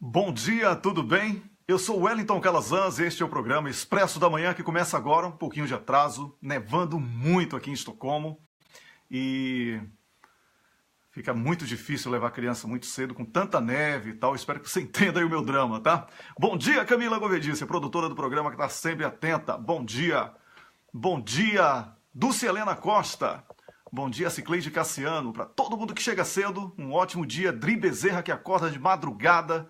Bom dia, tudo bem? Eu sou Wellington Calazans e este é o programa Expresso da Manhã que começa agora, um pouquinho de atraso, nevando muito aqui em Estocolmo e fica muito difícil levar a criança muito cedo com tanta neve e tal. Espero que você entenda aí o meu drama, tá? Bom dia, Camila Govedice, produtora do programa que está sempre atenta. Bom dia. Bom dia, Dulce Helena Costa. Bom dia, Cicleide Cassiano. Para todo mundo que chega cedo, um ótimo dia. Dri Bezerra que acorda de madrugada.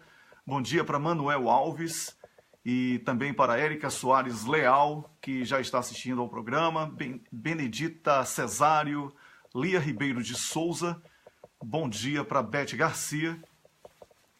Bom dia para Manuel Alves e também para Érica Soares Leal, que já está assistindo ao programa. Benedita Cesário, Lia Ribeiro de Souza. Bom dia para Beth Garcia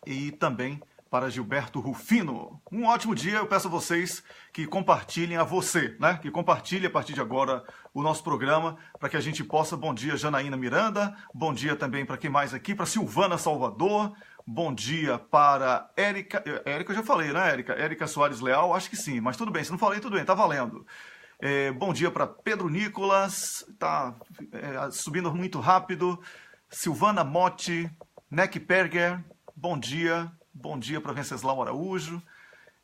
e também para Gilberto Rufino. Um ótimo dia. Eu peço a vocês que compartilhem a você, né? Que compartilhe a partir de agora o nosso programa para que a gente possa. Bom dia, Janaína Miranda. Bom dia também para quem mais aqui? Para Silvana Salvador. Bom dia para Érica. Érica eu já falei, né, Érica? Érica Soares Leal, acho que sim, mas tudo bem. Se não falei, tudo bem, tá valendo. Bom dia para Pedro Nicolas, tá subindo muito rápido. Silvana Motti, Neck Perger, bom dia. Bom dia para Venceslau Araújo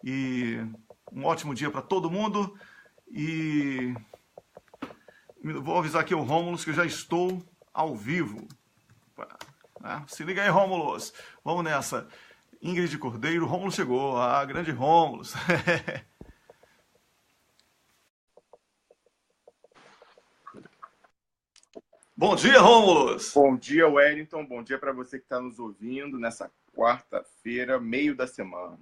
e um ótimo dia para todo mundo. E vou avisar aqui o Rômulus que eu já estou ao vivo. Se liga aí, Rômulus. Vamos nessa. Ingrid Cordeiro, Rômulo chegou. Ah, grande Rômulus. Bom dia, Rômulus. Bom dia, Wellington. Bom dia para você que está nos ouvindo nessa quarta-feira, meio da semana.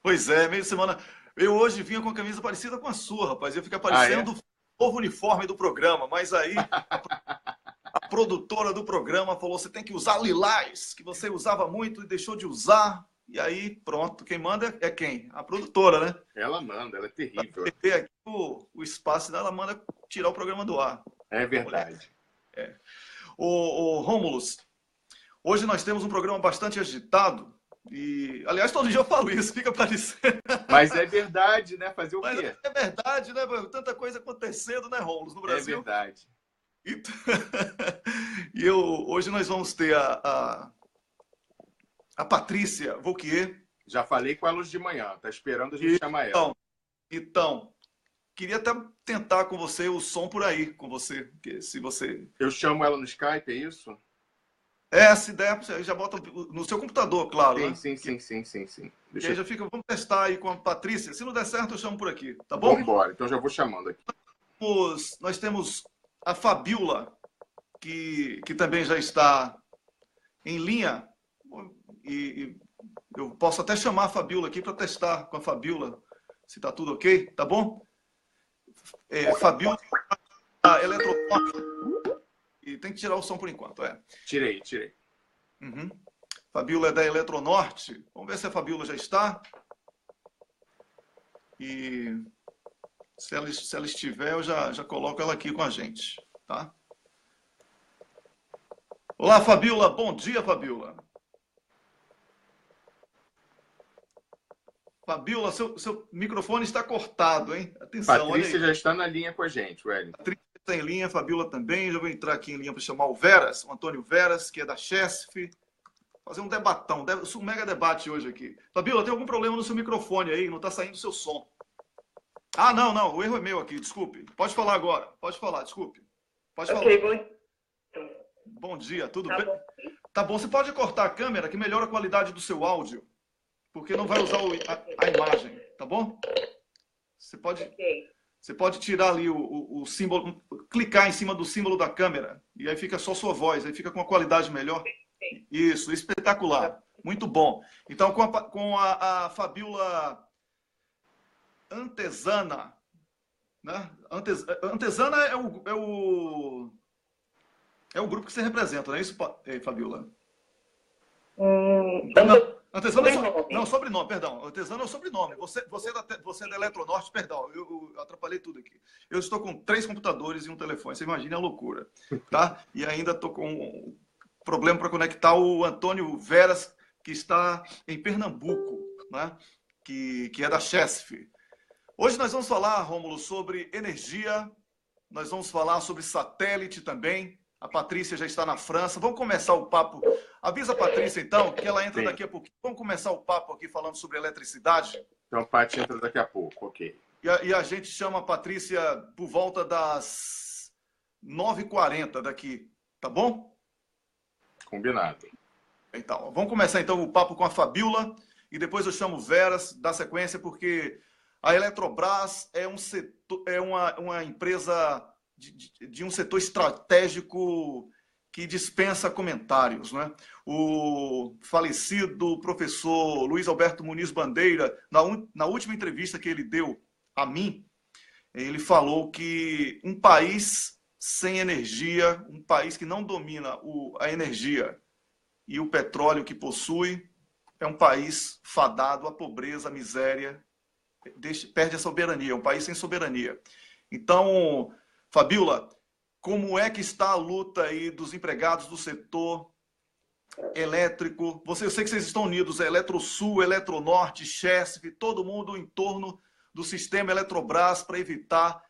Pois é, meio da semana. Eu hoje vinha com a camisa parecida com a sua, rapaz. Eu fico parecendo o novo uniforme do programa, mas aí a produtora do programa falou: você tem que usar lilás, que você usava muito e deixou de usar. E aí, pronto, quem manda é quem? A produtora, né? Ela manda, ela é terrível. Pra ter aqui o espaço dela, manda tirar o programa do ar. É verdade. Ô Rômulus, hoje nós temos um programa bastante agitado e, aliás, todo dia eu falo isso, fica parecendo. Mas é verdade, né? Fazer o quê? Mas é verdade, né? Tanta coisa acontecendo, né, Rômulus, no Brasil? É verdade. E hoje nós vamos ter a Patrícia Vauquier. Já falei com ela hoje de manhã, tá esperando a gente chamar ela. Então, queria até tentar com você o som por aí, com você, porque se você... Eu chamo ela no Skype, é isso? Se der, você já bota no seu computador, claro, sim, né? Sim. E aí já fica, vamos testar aí com a Patrícia. Se não der certo, eu chamo por aqui, tá bom? Vamos embora, então já vou chamando aqui. Nós temos a Fabiola, que também já está em linha. E eu posso até chamar a Fabiola aqui para testar com a Fabiola, se está tudo ok, tá bom? Fabiola, a Eletronorte. E tem que tirar o som por enquanto, Tirei. Uhum. Fabiola é da Eletronorte. Vamos ver se a Fabiola já está. E se ela estiver, eu já coloco ela aqui com a gente, tá? Olá, Fabiola. Bom dia, Fabiola. Fabiola, seu microfone está cortado, hein? Atenção, Patrícia já está na linha com a gente, Wellington. Patrícia está em linha, Fabiola também. Já vou entrar aqui em linha para chamar o Veras, o Antônio Veras, que é da Chesf. Fazer um debatão, um mega debate hoje aqui. Fabiola, tem algum problema no seu microfone aí? Não está saindo o seu som. Ah, não, o erro é meu aqui, desculpe. Pode falar agora, pode falar, desculpe. Pode falar. Bom dia, tudo bem? Tá bom, você pode cortar a câmera que melhora a qualidade do seu áudio, porque não vai usar a imagem, tá bom? Você pode tirar ali o símbolo, clicar em cima do símbolo da câmera, e aí fica só sua voz, aí fica com uma qualidade melhor. Isso, espetacular, muito bom. Então, com a Fabiola Antesana, né? Antesana é o grupo que você representa, não é isso, Fabiola? Antesana não, sobrenome, perdão. Antesana é o sobrenome. Você é da Eletronorte, perdão, eu atrapalhei tudo aqui. Eu estou com 3 computadores e um telefone, você imagina a loucura, tá? E ainda estou com um problema para conectar o Antônio Veras, que está em Pernambuco, né? Que é da Chesf. Hoje nós vamos falar, Rômulo, sobre energia, nós vamos falar sobre satélite também. A Patrícia já está na França. Vamos começar o papo. Avisa a Patrícia, então, que ela entra daqui a pouquinho. Vamos começar o papo aqui falando sobre eletricidade? Então, a Paty entra daqui a pouco, ok. E a gente chama a Patrícia por volta das 9h40 daqui, tá bom? Combinado. Então, vamos começar então o papo com a Fabíola e depois eu chamo o Veras, da sequência, porque a Eletrobras é um setor, é uma empresa de um setor estratégico que dispensa comentários, né? O falecido professor Luiz Alberto Muniz Bandeira, na última entrevista que ele deu a mim, ele falou que um país sem energia, um país que não domina a energia e o petróleo que possui, é um país fadado à pobreza, à miséria, perde a soberania, é um país sem soberania. Então, Fabíola, como é que está a luta aí dos empregados do setor elétrico? Eu sei que vocês estão unidos, Eletrosul, Eletronorte, Chesf, todo mundo em torno do sistema Eletrobras para evitar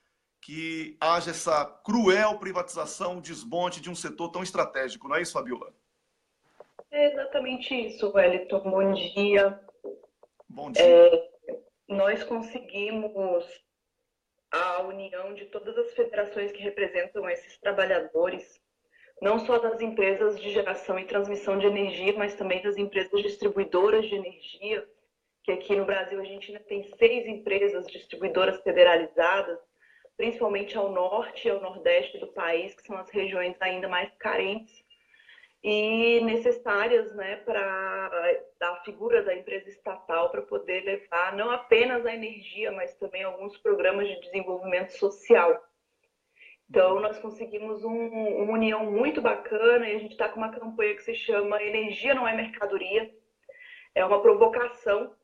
que haja essa cruel privatização, desmonte de um setor tão estratégico. Não é isso, Fabíola? É exatamente isso, Wellington. Bom dia. Bom dia. Nós conseguimos a união de todas as federações que representam esses trabalhadores, não só das empresas de geração e transmissão de energia, mas também das empresas distribuidoras de energia, que aqui no Brasil a gente ainda tem 6 empresas distribuidoras federalizadas, principalmente ao norte e ao nordeste do país, que são as regiões ainda mais carentes e necessárias, né, para a figura da empresa estatal para poder levar não apenas a energia, mas também alguns programas de desenvolvimento social. Então, nós conseguimos uma união muito bacana e a gente está com uma campanha que se chama Energia Não é Mercadoria. É uma provocação,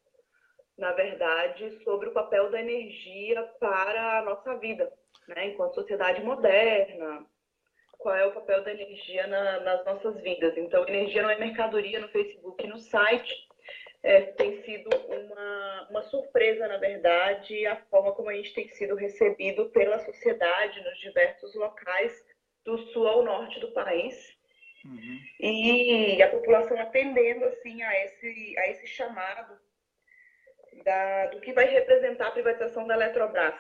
na verdade, sobre o papel da energia para a nossa vida, né, enquanto sociedade moderna. Qual é o papel da energia nas nossas vidas. Então, Energia Não é Mercadoria no Facebook e no site. Tem sido uma surpresa, na verdade, a forma como a gente tem sido recebido pela sociedade nos diversos locais do sul ao norte do país. Uhum. E a população atendendo assim, a esse chamado do que vai representar a privatização da Eletrobras,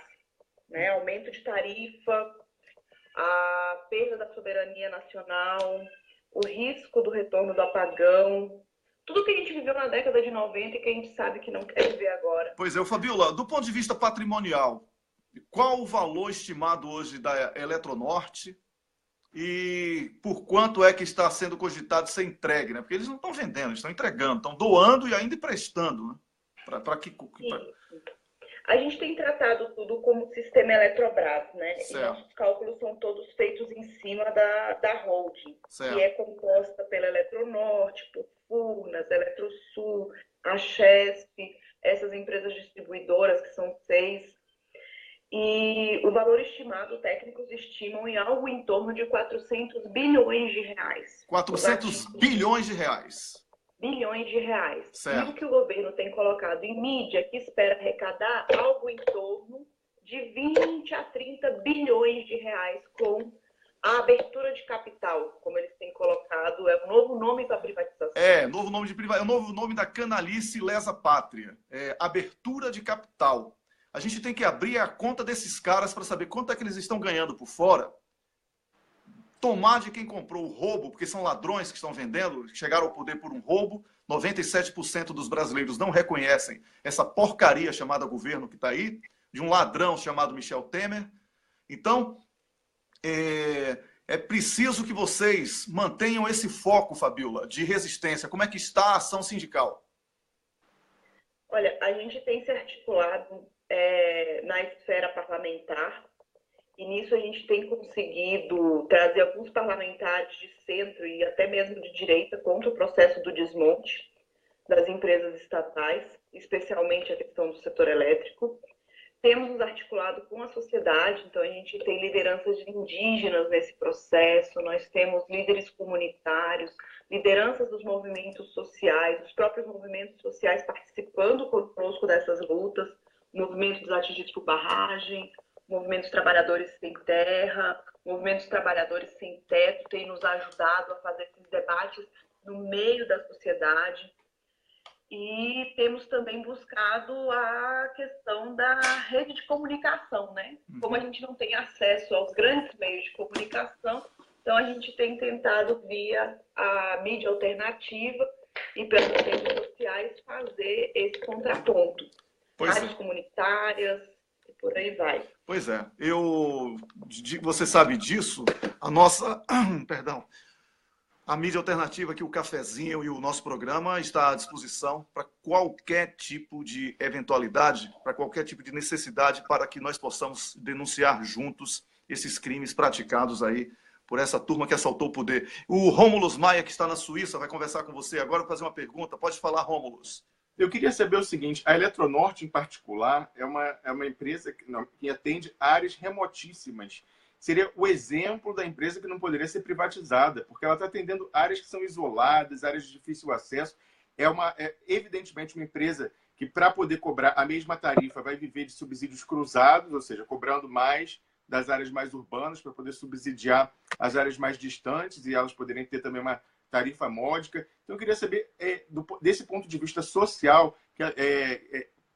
né? Aumento de tarifa, a perda da soberania nacional, o risco do retorno do apagão, tudo que a gente viveu na década de 90 e que a gente sabe que não quer viver agora. Pois é, Fabíola, do ponto de vista patrimonial, qual o valor estimado hoje da Eletronorte e por quanto é que está sendo cogitado ser entregue, né? Porque eles não estão vendendo, eles estão entregando, estão doando e ainda emprestando, né? A gente tem tratado tudo como sistema Eletrobras, né? Certo. E nossos cálculos são todos feitos em cima da holding, certo, que é composta pela Eletronorte, por Furnas, Eletrosul, a Chesf, essas empresas distribuidoras, que são 6. E o valor estimado, técnicos estimam em algo em torno de 400 bilhões de reais. 400 bilhões de reais. Bilhões de reais. Certo. E o que o governo tem colocado em mídia, que espera arrecadar algo em torno de 20 a 30 bilhões de reais com a abertura de capital, como eles têm colocado, é um novo nome para a privatização. Novo nome de privatização, é o novo nome da canalice lesa pátria. Abertura de capital. A gente tem que abrir a conta desses caras para saber quanto é que eles estão ganhando por fora. Tomar de quem comprou o roubo, porque são ladrões que estão vendendo, chegaram ao poder por um roubo. 97% dos brasileiros não reconhecem essa porcaria chamada governo que está aí, de um ladrão chamado Michel Temer. Então, é preciso que vocês mantenham esse foco, Fabíola, de resistência. Como é que está a ação sindical? Olha, a gente tem se articulado na esfera parlamentar, e nisso a gente tem conseguido trazer alguns parlamentares de centro e até mesmo de direita contra o processo do desmonte das empresas estatais, especialmente a questão do setor elétrico. Temos nos articulado com a sociedade, então a gente tem lideranças indígenas nesse processo, nós temos líderes comunitários, lideranças dos movimentos sociais, os próprios movimentos sociais participando conosco dessas lutas, o movimento dos atingidos por barragem, o movimento dos trabalhadores sem terra, O Movimento dos Trabalhadores Sem Teto tem nos ajudado a fazer esses debates no meio da sociedade. E temos também buscado a questão da rede de comunicação, né? Como a gente não tem acesso aos grandes meios de comunicação, então a gente tem tentado via a mídia alternativa e pelas redes sociais fazer esse contraponto. Rádios comunitárias e por aí vai. Pois é, você sabe disso, a nossa, perdão, a mídia alternativa aqui, o Cafezinho e o nosso programa está à disposição para qualquer tipo de eventualidade, para qualquer tipo de necessidade, para que nós possamos denunciar juntos esses crimes praticados aí por essa turma que assaltou o poder. O Rômulus Maia, que está na Suíça, vai conversar com você agora, fazer uma pergunta. Pode falar, Rômulus. Eu queria saber o seguinte, a Eletronorte, em particular, é uma empresa que atende áreas remotíssimas. Seria o exemplo da empresa que não poderia ser privatizada, porque ela está atendendo áreas que são isoladas, áreas de difícil acesso. É evidentemente uma empresa que, para poder cobrar a mesma tarifa, vai viver de subsídios cruzados, ou seja, cobrando mais das áreas mais urbanas para poder subsidiar as áreas mais distantes e elas poderem ter também uma tarifa módica. Então, eu queria saber, desse ponto de vista social,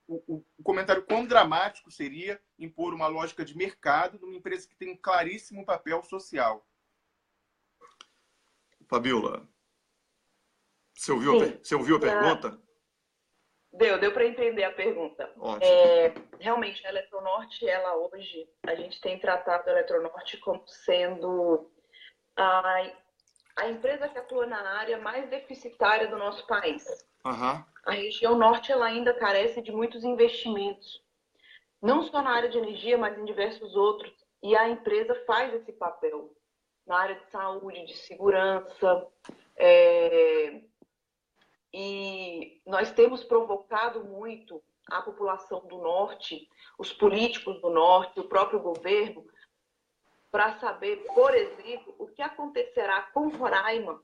o comentário quão dramático seria impor uma lógica de mercado numa empresa que tem um claríssimo papel social. Fabiola, você ouviu a pergunta? Deu para entender a pergunta. Realmente, a Eletronorte, hoje, a gente tem tratado a Eletronorte como sendo a empresa que atua na área mais deficitária do nosso país. Uhum. A região norte ela ainda carece de muitos investimentos, não só na área de energia, mas em diversos outros. E a empresa faz esse papel na área de saúde, de segurança. E nós temos provocado muito a população do norte, os políticos do norte, o próprio governo, para saber, por exemplo, o que acontecerá com Roraima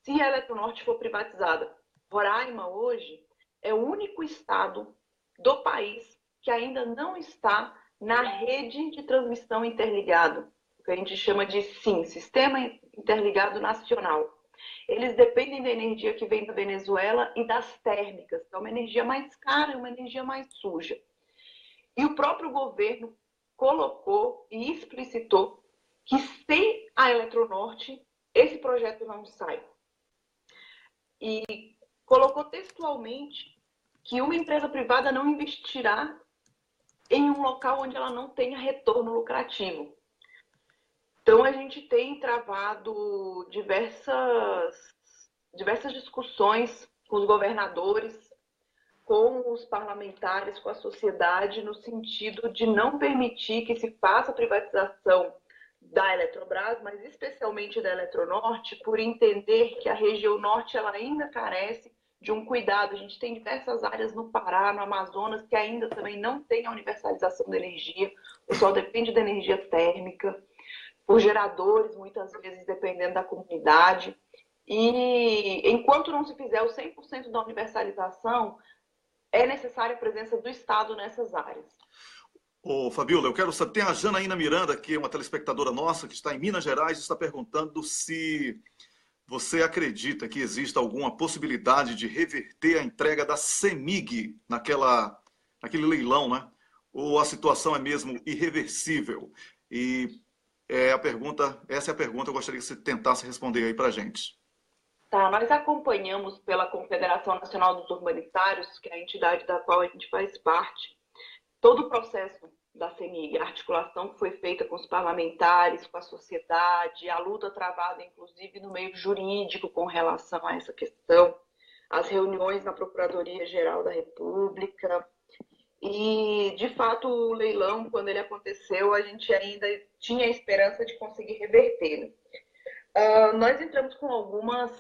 se a Eletronorte for privatizada. Roraima, hoje, é o único estado do país que ainda não está na rede de transmissão interligado, o que a gente chama de SIN, Sistema Interligado Nacional. Eles dependem da energia que vem da Venezuela e das térmicas, que é uma energia mais cara e uma energia mais suja. E o próprio governo colocou e explicitou que sem a Eletronorte, esse projeto não sai. E colocou textualmente que uma empresa privada não investirá em um local onde ela não tenha retorno lucrativo. Então, a gente tem travado diversas discussões com os governadores, com os parlamentares, com a sociedade, no sentido de não permitir que se faça a privatização da Eletrobras, mas especialmente da Eletronorte, por entender que a região norte ela ainda carece de um cuidado. A gente tem diversas áreas no Pará, no Amazonas, que ainda também não tem a universalização da energia. O pessoal depende da energia térmica, por geradores, muitas vezes dependendo da comunidade. E enquanto não se fizer o 100% da universalização, é necessária a presença do Estado nessas áreas. Ô, Fabiola, eu quero saber, tem a Janaína Miranda, que é uma telespectadora nossa, que está em Minas Gerais, e está perguntando se você acredita que exista alguma possibilidade de reverter a entrega da CEMIG naquele leilão, né? Ou a situação é mesmo irreversível? E essa é a pergunta, eu gostaria que você tentasse responder aí para a gente. Tá, nós acompanhamos pela Confederação Nacional dos Urbanitários, que é a entidade da qual a gente faz parte, todo o processo da CEMIG, a articulação que foi feita com os parlamentares, com a sociedade, a luta travada, inclusive, no meio jurídico com relação a essa questão, as reuniões na Procuradoria-Geral da República. E, de fato, o leilão, quando ele aconteceu, a gente ainda tinha a esperança de conseguir reverter. Nós entramos com algumas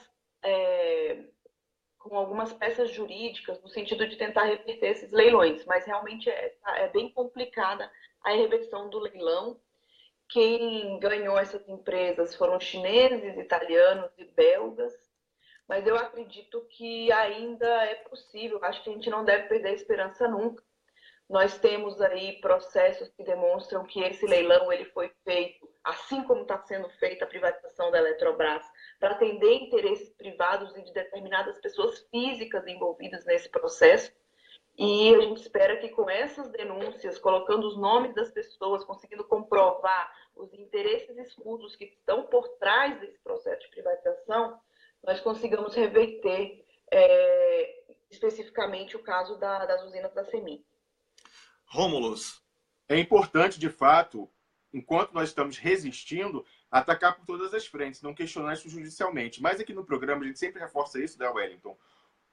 peças jurídicas no sentido de tentar reverter esses leilões, mas realmente é bem complicada a reversão do leilão. Quem ganhou essas empresas foram chineses, italianos e belgas, mas eu acredito que ainda é possível, acho que a gente não deve perder a esperança nunca. Nós temos aí processos que demonstram que esse leilão ele foi feito assim como está sendo feita a privatização da Eletrobras, para atender interesses privados e de determinadas pessoas físicas envolvidas nesse processo. E a gente espera que com essas denúncias, colocando os nomes das pessoas, conseguindo comprovar os interesses escusos que estão por trás desse processo de privatização, nós consigamos reverter especificamente o caso das usinas da CEMIG. Rômulus. É importante, de fato, enquanto nós estamos resistindo, atacar por todas as frentes, não questionar isso judicialmente. Mas aqui no programa a gente sempre reforça isso, né, Wellington?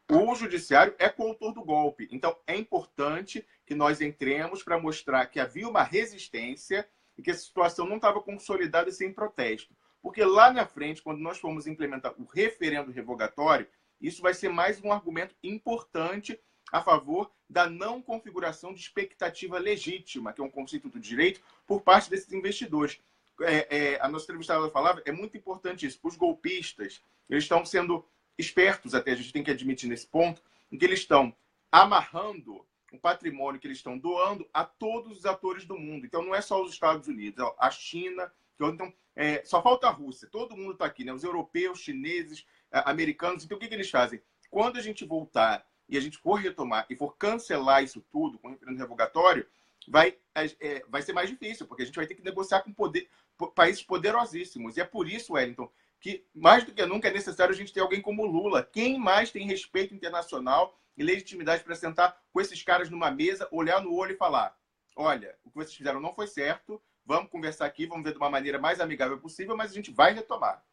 O judiciário é coautor do golpe. Então, é importante que nós entremos para mostrar que havia uma resistência e que essa situação não estava consolidada sem protesto. Porque lá na frente, quando nós formos implementar o referendo revogatório, isso vai ser mais um argumento importante a favor da não configuração de expectativa legítima, que é um conceito do direito, por parte desses investidores. A nossa entrevistada falava, é muito importante isso. Os golpistas, eles estão sendo espertos até, a gente tem que admitir nesse ponto, em que eles estão amarrando o patrimônio que eles estão doando a todos os atores do mundo. Então, não é só os Estados Unidos, a China, então, só falta a Rússia. Todo mundo está aqui, né? Os europeus, chineses, americanos. Então, o que eles fazem? Quando a gente voltar e a gente for retomar e for cancelar isso tudo com o referendo revogatório, vai ser mais difícil, porque a gente vai ter que negociar com países poderosíssimos. E é por isso, Wellington, que mais do que nunca é necessário a gente ter alguém como Lula. Quem mais tem respeito internacional e legitimidade para sentar com esses caras numa mesa, olhar no olho e falar: olha, o que vocês fizeram não foi certo, vamos conversar aqui, vamos ver de uma maneira mais amigável possível, mas a gente vai retomar.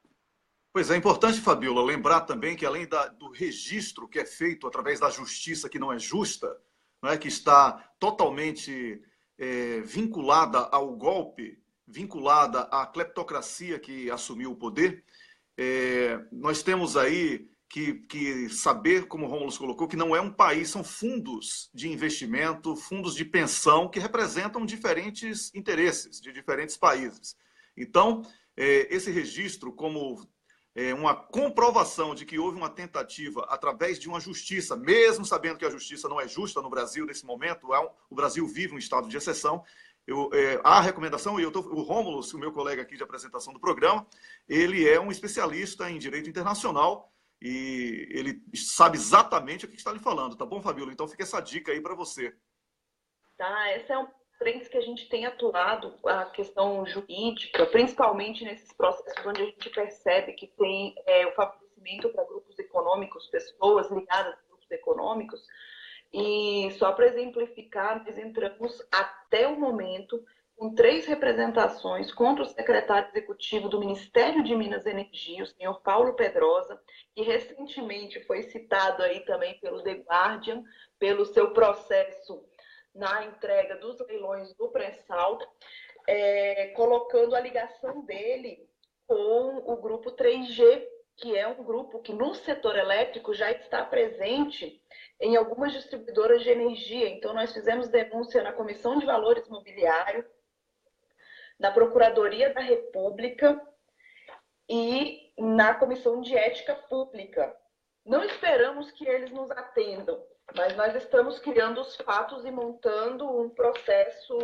Pois é importante, Fabiola, lembrar também que além do registro que é feito através da justiça que não é justa, né, que está totalmente vinculada ao golpe, vinculada à cleptocracia que assumiu o poder, nós temos aí que saber, como o Rômulo colocou, que não é um país, são fundos de investimento, fundos de pensão que representam diferentes interesses de diferentes países. Então, esse registro, como uma comprovação de que houve uma tentativa através de uma justiça, mesmo sabendo que a justiça não é justa no Brasil nesse momento, o Brasil vive um estado de exceção. A recomendação, e o Rômulo, o meu colega aqui de apresentação do programa, ele é um especialista em direito internacional e ele sabe exatamente o que está lhe falando, tá bom, Fabiola? Então fica essa dica aí para você. Tá, essa é uma frente que a gente tem atuado, a questão jurídica, principalmente nesses processos onde a gente percebe que tem o favorecimento para grupos econômicos, pessoas ligadas a grupos econômicos. E só para exemplificar, nós entramos até o momento com 3 representações contra o secretário executivo do Ministério de Minas e Energia, o senhor Paulo Pedrosa, que recentemente foi citado aí também pelo The Guardian, pelo seu processo na entrega dos leilões do pré-sal, colocando a ligação dele com o grupo 3G, que é um grupo que no setor elétrico já está presente em algumas distribuidoras de energia. Então, nós fizemos denúncia na Comissão de Valores Mobiliário, na Procuradoria da República e na Comissão de Ética Pública. Não esperamos que eles nos atendam, mas nós estamos criando os fatos e montando um processo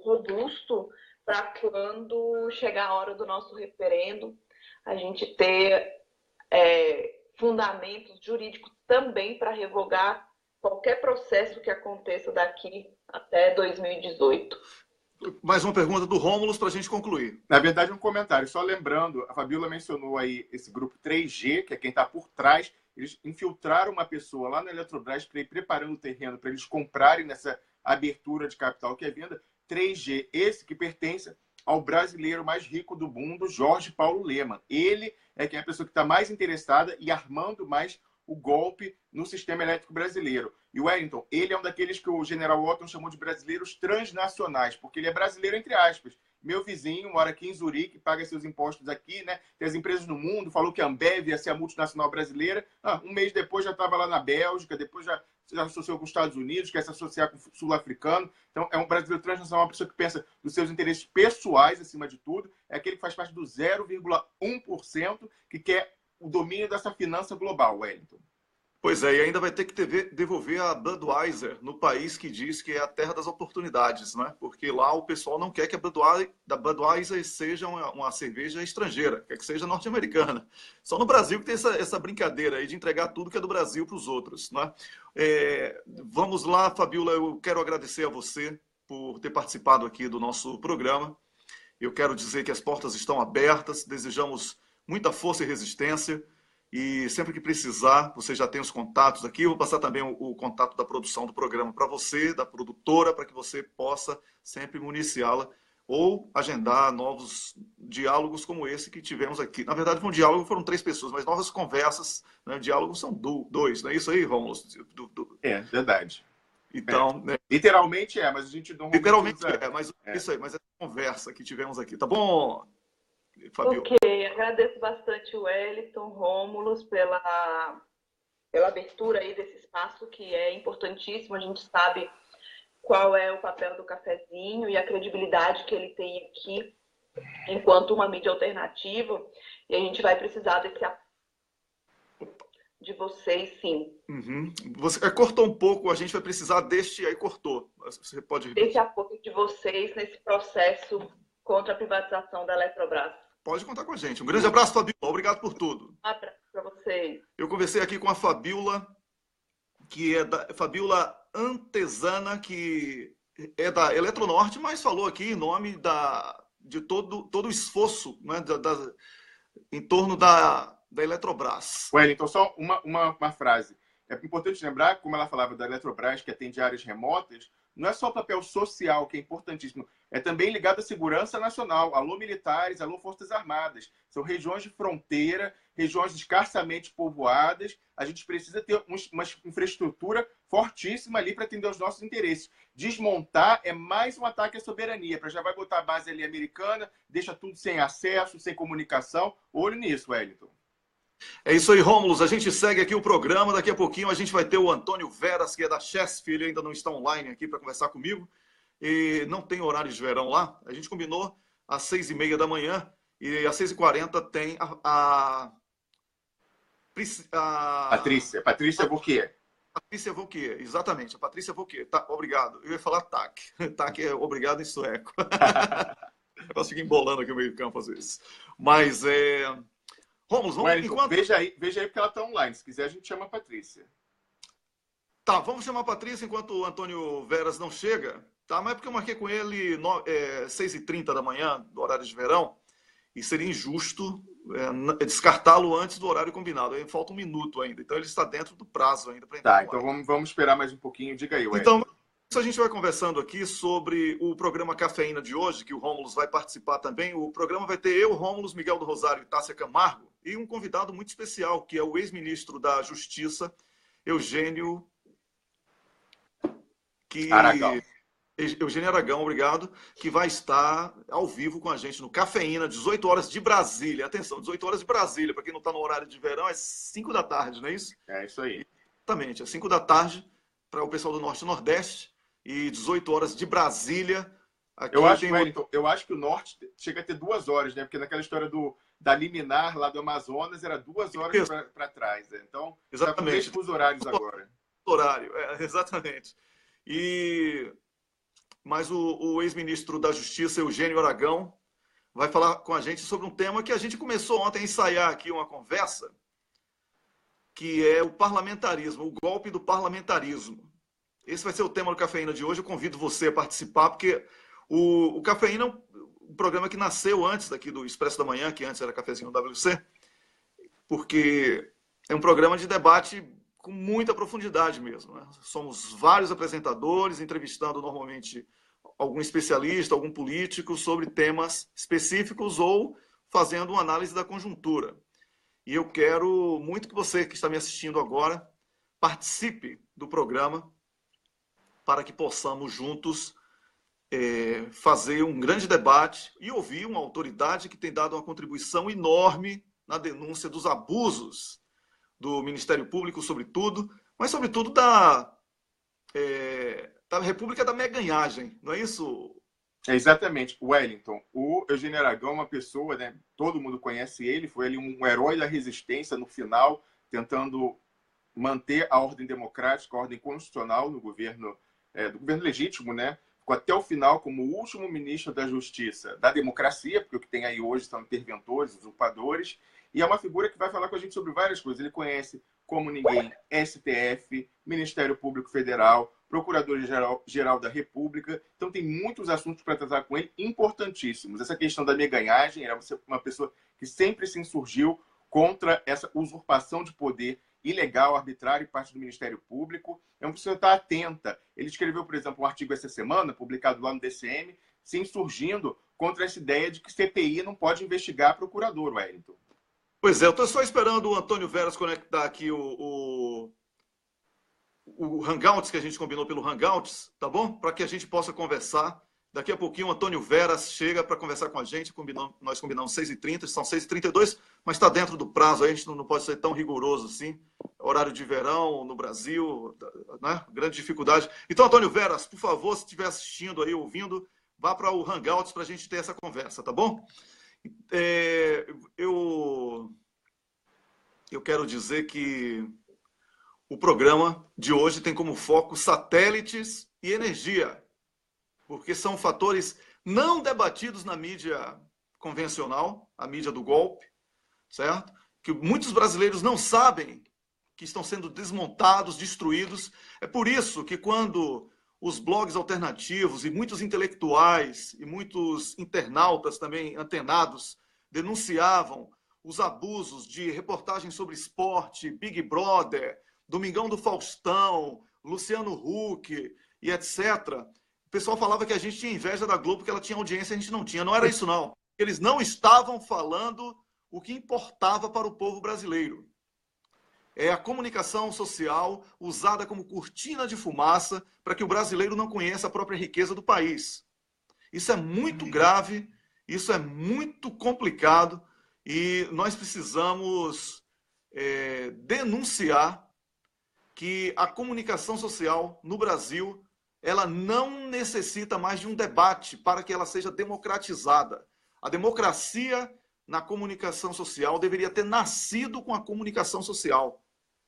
robusto para quando chegar a hora do nosso referendo, a gente ter fundamentos jurídicos também para revogar qualquer processo que aconteça daqui até 2018. Mais uma pergunta do Rômulo para a gente concluir. Na verdade, um comentário. Só lembrando, a Fabiola mencionou aí esse grupo 3G, que é quem está por trás. Eles infiltraram uma pessoa lá na Eletrobras para ir preparando o terreno para eles comprarem nessa abertura de capital que é venda. 3G, esse que pertence ao brasileiro mais rico do mundo, Jorge Paulo Lemann. Ele é quem é a pessoa que está mais interessada e armando mais o golpe no sistema elétrico brasileiro. E o Wellington, ele é um daqueles que o general Otton chamou de brasileiros transnacionais, porque ele é brasileiro entre aspas. Meu vizinho mora aqui em Zurique, paga seus impostos aqui, né? Tem as empresas no mundo, falou que a Ambev ia ser a multinacional brasileira. Um mês depois já estava lá na Bélgica, depois já associou com os Estados Unidos, quer se associar com o sul-africano. Então, é um brasileiro transnacional, uma pessoa que pensa nos seus interesses pessoais, acima de tudo. É aquele que faz parte do 0,1% que quer o domínio dessa finança global, Wellington. Pois é, e ainda vai ter que devolver a Budweiser no país que diz que é a terra das oportunidades, né? Porque lá o pessoal não quer que a Budweiser seja uma cerveja estrangeira, quer que seja norte-americana. Só no Brasil que tem essa brincadeira aí de entregar tudo que é do Brasil para os outros, né? Vamos lá, Fabiola, eu quero agradecer a você por ter participado aqui do nosso programa. Eu quero dizer que as portas estão abertas, desejamos muita força e resistência. E sempre que precisar, você já tem os contatos aqui. Eu vou passar também o contato da produção do programa para você, da produtora, para que você possa sempre municiá-la ou agendar novos diálogos como esse que tivemos aqui. Na verdade, um diálogo foram 3 pessoas, mas novas conversas, né? Diálogos são 2, não é isso aí, Rômulo? É, verdade. Então, literalmente mas a gente não... Literalmente mas isso aí, mas é a conversa que tivemos aqui. Tá bom, Fabiola? Ok, agradeço bastante o Wellington, Rômulos, pela abertura aí desse espaço, que é importantíssimo. A gente sabe qual é o papel do cafezinho e a credibilidade que ele tem aqui enquanto uma mídia alternativa, e a gente vai precisar desse apoio de vocês, sim. Uhum. Você cortou um pouco, a gente vai precisar deste... Aí cortou. Você pode repetir? Desse apoio de vocês nesse processo contra a privatização da Eletrobras. Pode contar com a gente. Um grande abraço, Fabiola. Obrigado por tudo. Um abraço para vocês. Eu conversei aqui com a Fabiola, que é da Fabiola Antesana, que é da Eletronorte, mas falou aqui em nome de todo o esforço, né, em torno da Eletrobras. Wellington, só uma frase. É importante lembrar, como ela falava da Eletrobras, que atende áreas remotas, não é só o papel social, que é importantíssimo, é também ligado à segurança nacional. Alô, militares, alô, Forças Armadas. São regiões de fronteira, regiões escassamente povoadas. A gente precisa ter uma infraestrutura fortíssima ali para atender os nossos interesses. Desmontar é mais um ataque à soberania. Já vai botar a base ali americana, deixa tudo sem acesso, sem comunicação. Olho nisso, Wellington. É isso aí, Rômulos. A gente segue aqui o programa. Daqui a pouquinho a gente vai ter o Antônio Veras, que é da Chesf. Ele ainda não está online aqui para conversar comigo. E não tem horário de verão lá. A gente combinou às 6h30 da manhã. E às 6h40 tem a Patrícia Vauquier. Patrícia Vauquier, exatamente. A Patrícia Vauquier. Tá, obrigado. Eu ia falar TAC. TAC é obrigado em sueco. Eu posso ficar embolando aqui no meio do campo às vezes. Mas Rômulo, enquanto... veja aí porque ela está online. Se quiser, a gente chama a Patrícia. Tá, vamos chamar a Patrícia enquanto o Antônio Veras não chega. Tá, mas é porque eu marquei com ele 6h30 da manhã, do horário de verão, e seria injusto descartá-lo antes do horário combinado. Aí falta 1 minuto ainda, então ele está dentro do prazo ainda. Tá, então vamos esperar mais um pouquinho. Diga aí, Wellington. Então, a gente vai conversando aqui sobre o programa Cafeína de hoje, que o Rômulos vai participar também. O programa vai ter eu, Rômulos, Miguel do Rosário e Tássia Camargo, e um convidado muito especial, que é o ex-ministro da Justiça, Eugênio Aragão, obrigado, que vai estar ao vivo com a gente no Cafeína, 18 horas de Brasília. Atenção, 18 horas de Brasília, para quem não está no horário de verão, é 5 da tarde, não é isso? É isso aí. Exatamente, é 5 da tarde para o pessoal do Norte e Nordeste e 18 horas de Brasília. Aqui eu acho que o Norte chega a ter 2 horas, né? Porque naquela história da liminar lá do Amazonas era 2 horas para trás. Né? Então, exatamente. Os horários agora. Horário, exatamente. Mas o ex-ministro da Justiça, Eugênio Aragão, vai falar com a gente sobre um tema que a gente começou ontem a ensaiar aqui uma conversa, que é o parlamentarismo, o golpe do parlamentarismo. Esse vai ser o tema do Cafeína de hoje. Eu convido você a participar, porque o Cafeína é um programa que nasceu antes daqui do Expresso da Manhã, que antes era Cafezinho WC, porque é um programa de debate com muita profundidade mesmo. Né? Somos vários apresentadores, entrevistando normalmente algum especialista, algum político, sobre temas específicos ou fazendo uma análise da conjuntura. E eu quero muito que você que está me assistindo agora participe do programa para que possamos juntos fazer um grande debate e ouvir uma autoridade que tem dado uma contribuição enorme na denúncia dos abusos do Ministério Público, sobretudo, mas sobretudo da República da Meganhagem, não é isso? Exatamente. Wellington, o Eugênio Aragão é uma pessoa, né, todo mundo conhece ele, foi ele um herói da resistência no final, tentando manter a ordem democrática, a ordem constitucional no governo, do governo legítimo, né? Ficou até o final como o último ministro da Justiça da democracia, porque o que tem aí hoje são interventores, usurpadores, e é uma figura que vai falar com a gente sobre várias coisas. Ele conhece como ninguém STF, Ministério Público Federal, Procurador-Geral da República. Então tem muitos assuntos para tratar com ele, importantíssimos. Essa questão da meganhagem, era uma pessoa que sempre se insurgiu contra essa usurpação de poder ilegal, arbitrário, e parte do Ministério Público. É uma pessoa que está atenta. Ele escreveu, por exemplo, um artigo essa semana, publicado lá no DCM, se insurgindo contra essa ideia de que CPI não pode investigar procurador, Wellington. Pois é, eu estou só esperando o Antônio Veras conectar aqui o Hangouts, que a gente combinou pelo Hangouts, tá bom? Para que a gente possa conversar. Daqui a pouquinho o Antônio Veras chega para conversar com a gente. Nós combinamos 6h30, são 6h32, mas está dentro do prazo, a gente não pode ser tão rigoroso assim. Horário de verão no Brasil, né? Grande dificuldade. Então, Antônio Veras, por favor, se estiver assistindo aí, ouvindo, vá para o Hangouts para a gente ter essa conversa, tá bom? Eu quero dizer que o programa de hoje tem como foco satélites e energia, porque são fatores não debatidos na mídia convencional, a mídia do golpe, certo? Que muitos brasileiros não sabem que estão sendo desmontados, destruídos. É por isso que quando os blogs alternativos e muitos intelectuais e muitos internautas também antenados denunciavam os abusos de reportagens sobre esporte, Big Brother, Domingão do Faustão, Luciano Huck e etc., o pessoal falava que a gente tinha inveja da Globo, que ela tinha audiência e a gente não tinha. Não era isso, não. Eles não estavam falando o que importava para o povo brasileiro. É a comunicação social usada como cortina de fumaça para que o brasileiro não conheça a própria riqueza do país. Isso é muito grave, isso é muito complicado e nós precisamos denunciar que a comunicação social no Brasil ela não necessita mais de um debate para que ela seja democratizada. A democracia na comunicação social deveria ter nascido com a comunicação social.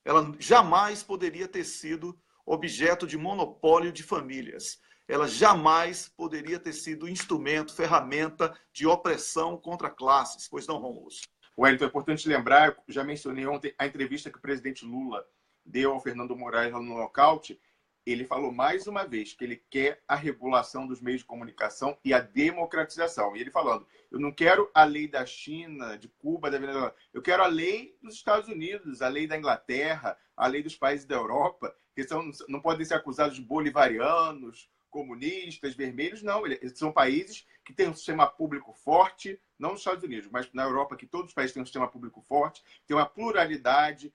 Ela jamais poderia ter sido objeto de monopólio de famílias. Ela jamais poderia ter sido instrumento, ferramenta de opressão contra classes. Pois não, Rômulo? Wellington, é importante lembrar, eu já mencionei ontem a entrevista que o presidente Lula deu ao Fernando Moraes lá no Nocaute. Ele falou mais uma vez que ele quer a regulação dos meios de comunicação e a democratização. E ele falando, eu não quero a lei da China, de Cuba, da Venezuela. Eu quero a lei dos Estados Unidos, a lei da Inglaterra, a lei dos países da Europa, que não podem ser acusados de bolivarianos, comunistas, vermelhos. Não, são países que têm um sistema público forte, não nos Estados Unidos, mas na Europa, que todos os países têm um sistema público forte, tem uma pluralidade,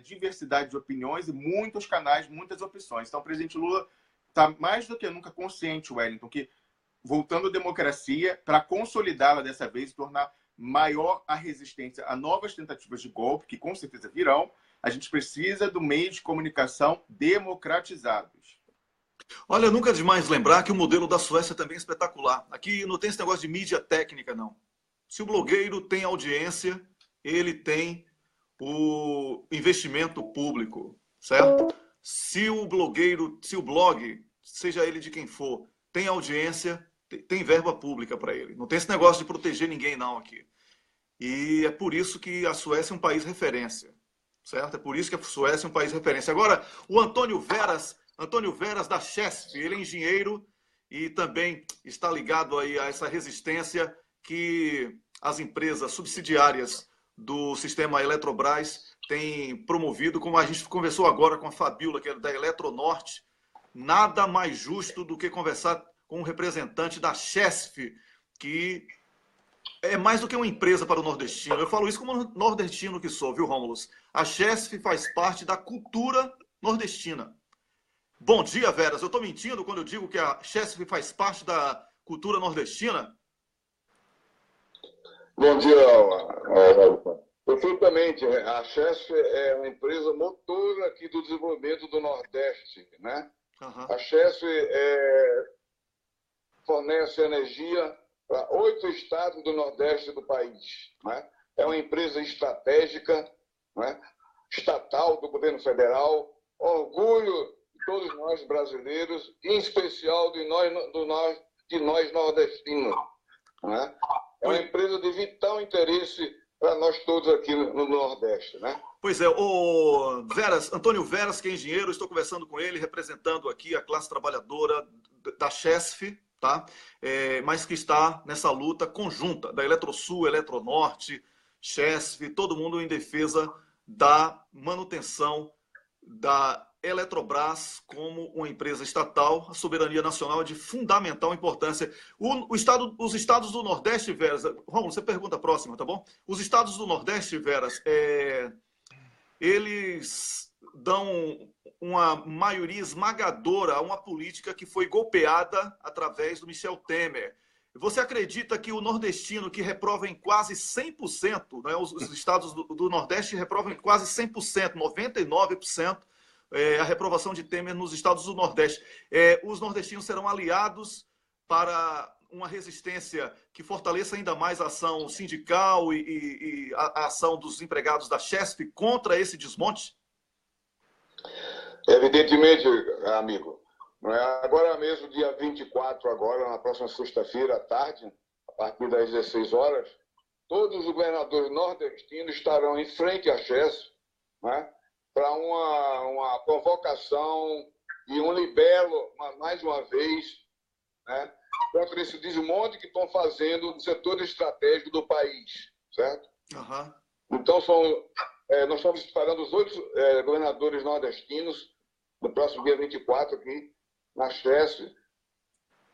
diversidade de opiniões e muitos canais, muitas opções. Então, o presidente Lula está mais do que nunca consciente, Wellington, que voltando à democracia, para consolidá-la dessa vez e tornar maior a resistência a novas tentativas de golpe, que com certeza virão, a gente precisa do meio de comunicação democratizados. Olha, nunca é demais lembrar que o modelo da Suécia também é espetacular. Aqui não tem esse negócio de mídia técnica, não. Se o blogueiro tem audiência, ele tem o investimento público, certo? Se o blog, seja ele de quem for, tem audiência, tem verba pública para ele. Não tem esse negócio de proteger ninguém, não, aqui. E é por isso que a Suécia é um país referência, certo? É por isso que a Suécia é um país referência. Agora, o Antônio Veras da Chesf, ele é engenheiro e também está ligado aí a essa resistência que as empresas subsidiárias do sistema Eletrobras têm promovido, como a gente conversou agora com a Fabiola, que é da Eletronorte. Nada mais justo do que conversar com um representante da Chesf, que é mais do que uma empresa para o nordestino. Eu falo isso como nordestino que sou, viu, Rômulo? A Chesf faz parte da cultura nordestina. Bom dia, Veras. Eu estou mentindo quando eu digo que a Chesf faz parte da cultura nordestina? Bom dia, perfeitamente. A Chesf é uma empresa motora aqui do desenvolvimento do Nordeste, né? Uhum. A Chesf fornece energia para 8 estados do Nordeste do país, né? É uma empresa estratégica, né? estatal do governo federal, orgulho de todos nós brasileiros, em especial de nós nordestinos. Né? É uma empresa de vital interesse para nós todos aqui no Nordeste. Né? Pois é, o Antônio Veras, que é engenheiro, estou conversando com ele, representando aqui a classe trabalhadora da Chesf, tá? Mas que está nessa luta conjunta da Eletrosul, Eletronorte, Chesf, todo mundo em defesa da manutenção da Eletrobras como uma empresa estatal. A soberania nacional é de fundamental importância. Os estados do Nordeste, Veras, Rômulo, você pergunta a próxima, tá bom? Os estados do Nordeste, Veras, eles dão uma maioria esmagadora a uma política que foi golpeada através do Michel Temer. Você acredita que o nordestino, que reprova em quase 100%, né, os estados do Nordeste reprovam em quase 100%, 99%, a reprovação de Temer nos estados do Nordeste, os nordestinos serão aliados para uma resistência que fortaleça ainda mais a ação sindical e a ação dos empregados da Chesf contra esse desmonte? Evidentemente, amigo. Agora mesmo, dia 24, agora, na próxima sexta-feira à tarde, a partir das 16 horas, todos os governadores nordestinos estarão em frente à Chesf, né, para uma convocação e um libelo, mais uma vez, né, contra esse desmonte que estão fazendo no setor estratégico do país, certo? Uhum. Então, nós estamos esperando os 8 governadores nordestinos no próximo dia 24 aqui, na Chesf,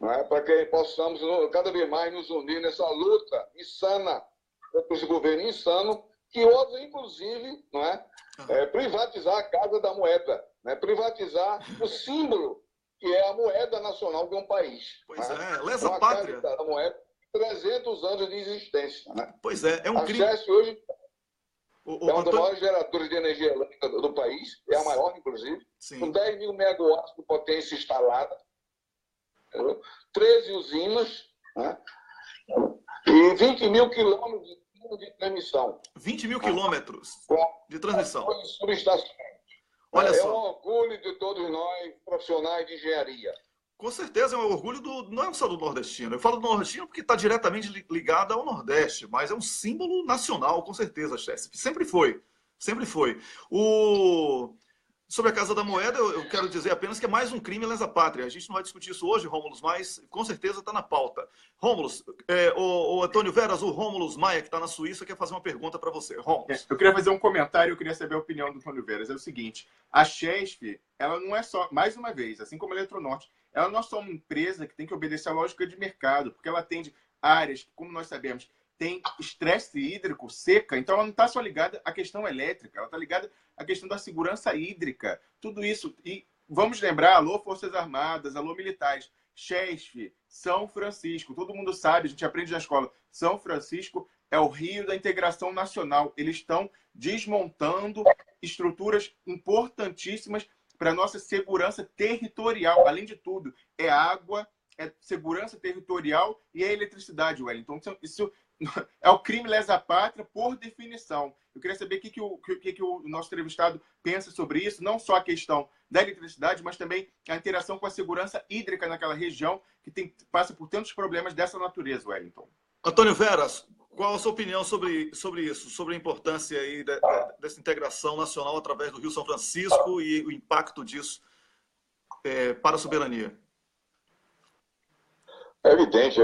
né, para que possamos cada vez mais nos unir nessa luta insana contra esse governo insano, que ousa, inclusive, não é, privatizar a Casa da Moeda, né, privatizar o símbolo que é a moeda nacional de um país. Pois né? lesa pátria. A Casa da Moeda, 300 anos de existência. Né? Pois é um crime. A Chesf hoje é um dos Antônio... maiores geradores de energia elétrica do país, é a maior, inclusive, Sim. com 10 mil megawatts de potência instalada, 13 usinas, né? E 20 mil quilômetros de transmissão. 20 mil quilômetros de transmissão. Olha só. Um orgulho de todos nós, profissionais de engenharia. Com certeza é um orgulho não é só do nordestino. Eu falo do nordestino porque está diretamente ligado ao Nordeste, mas é um símbolo nacional, com certeza, Chesf. Sempre foi. Sempre foi. Sobre a Casa da Moeda, eu quero dizer apenas que é mais um crime lesa pátria. A gente não vai discutir isso hoje, Rômulo, mas com certeza está na pauta. Rômulo, o Antônio Veras, o Rômulo Maia, que está na Suíça, quer fazer uma pergunta para você. Rômulo. Eu queria fazer um comentário, eu queria saber a opinião do Antônio Veras. É o seguinte, a Chesf, ela não é só, mais uma vez, assim como a Eletronorte, ela não é só uma empresa que tem que obedecer à lógica de mercado, porque ela atende áreas que, como nós sabemos, tem estresse hídrico, seca, então ela não está só ligada à questão elétrica, ela está ligada à questão da segurança hídrica, tudo isso. E vamos lembrar, alô Forças Armadas, alô militares, Chesf, São Francisco, todo mundo sabe, a gente aprende na escola, São Francisco é o rio da integração nacional, eles estão desmontando estruturas importantíssimas para a nossa segurança territorial, além de tudo, é água, é segurança territorial e é eletricidade, Wellington. Isso é o crime lesa pátria por definição. Eu queria saber o que o nosso entrevistado pensa sobre isso, não só a questão da eletricidade, mas também a interação com a segurança hídrica naquela região que passa por tantos problemas dessa natureza, Wellington. Antônio Veras, qual a sua opinião sobre isso, sobre a importância aí dessa integração nacional através do Rio São Francisco e o impacto disso para a soberania? É evidente,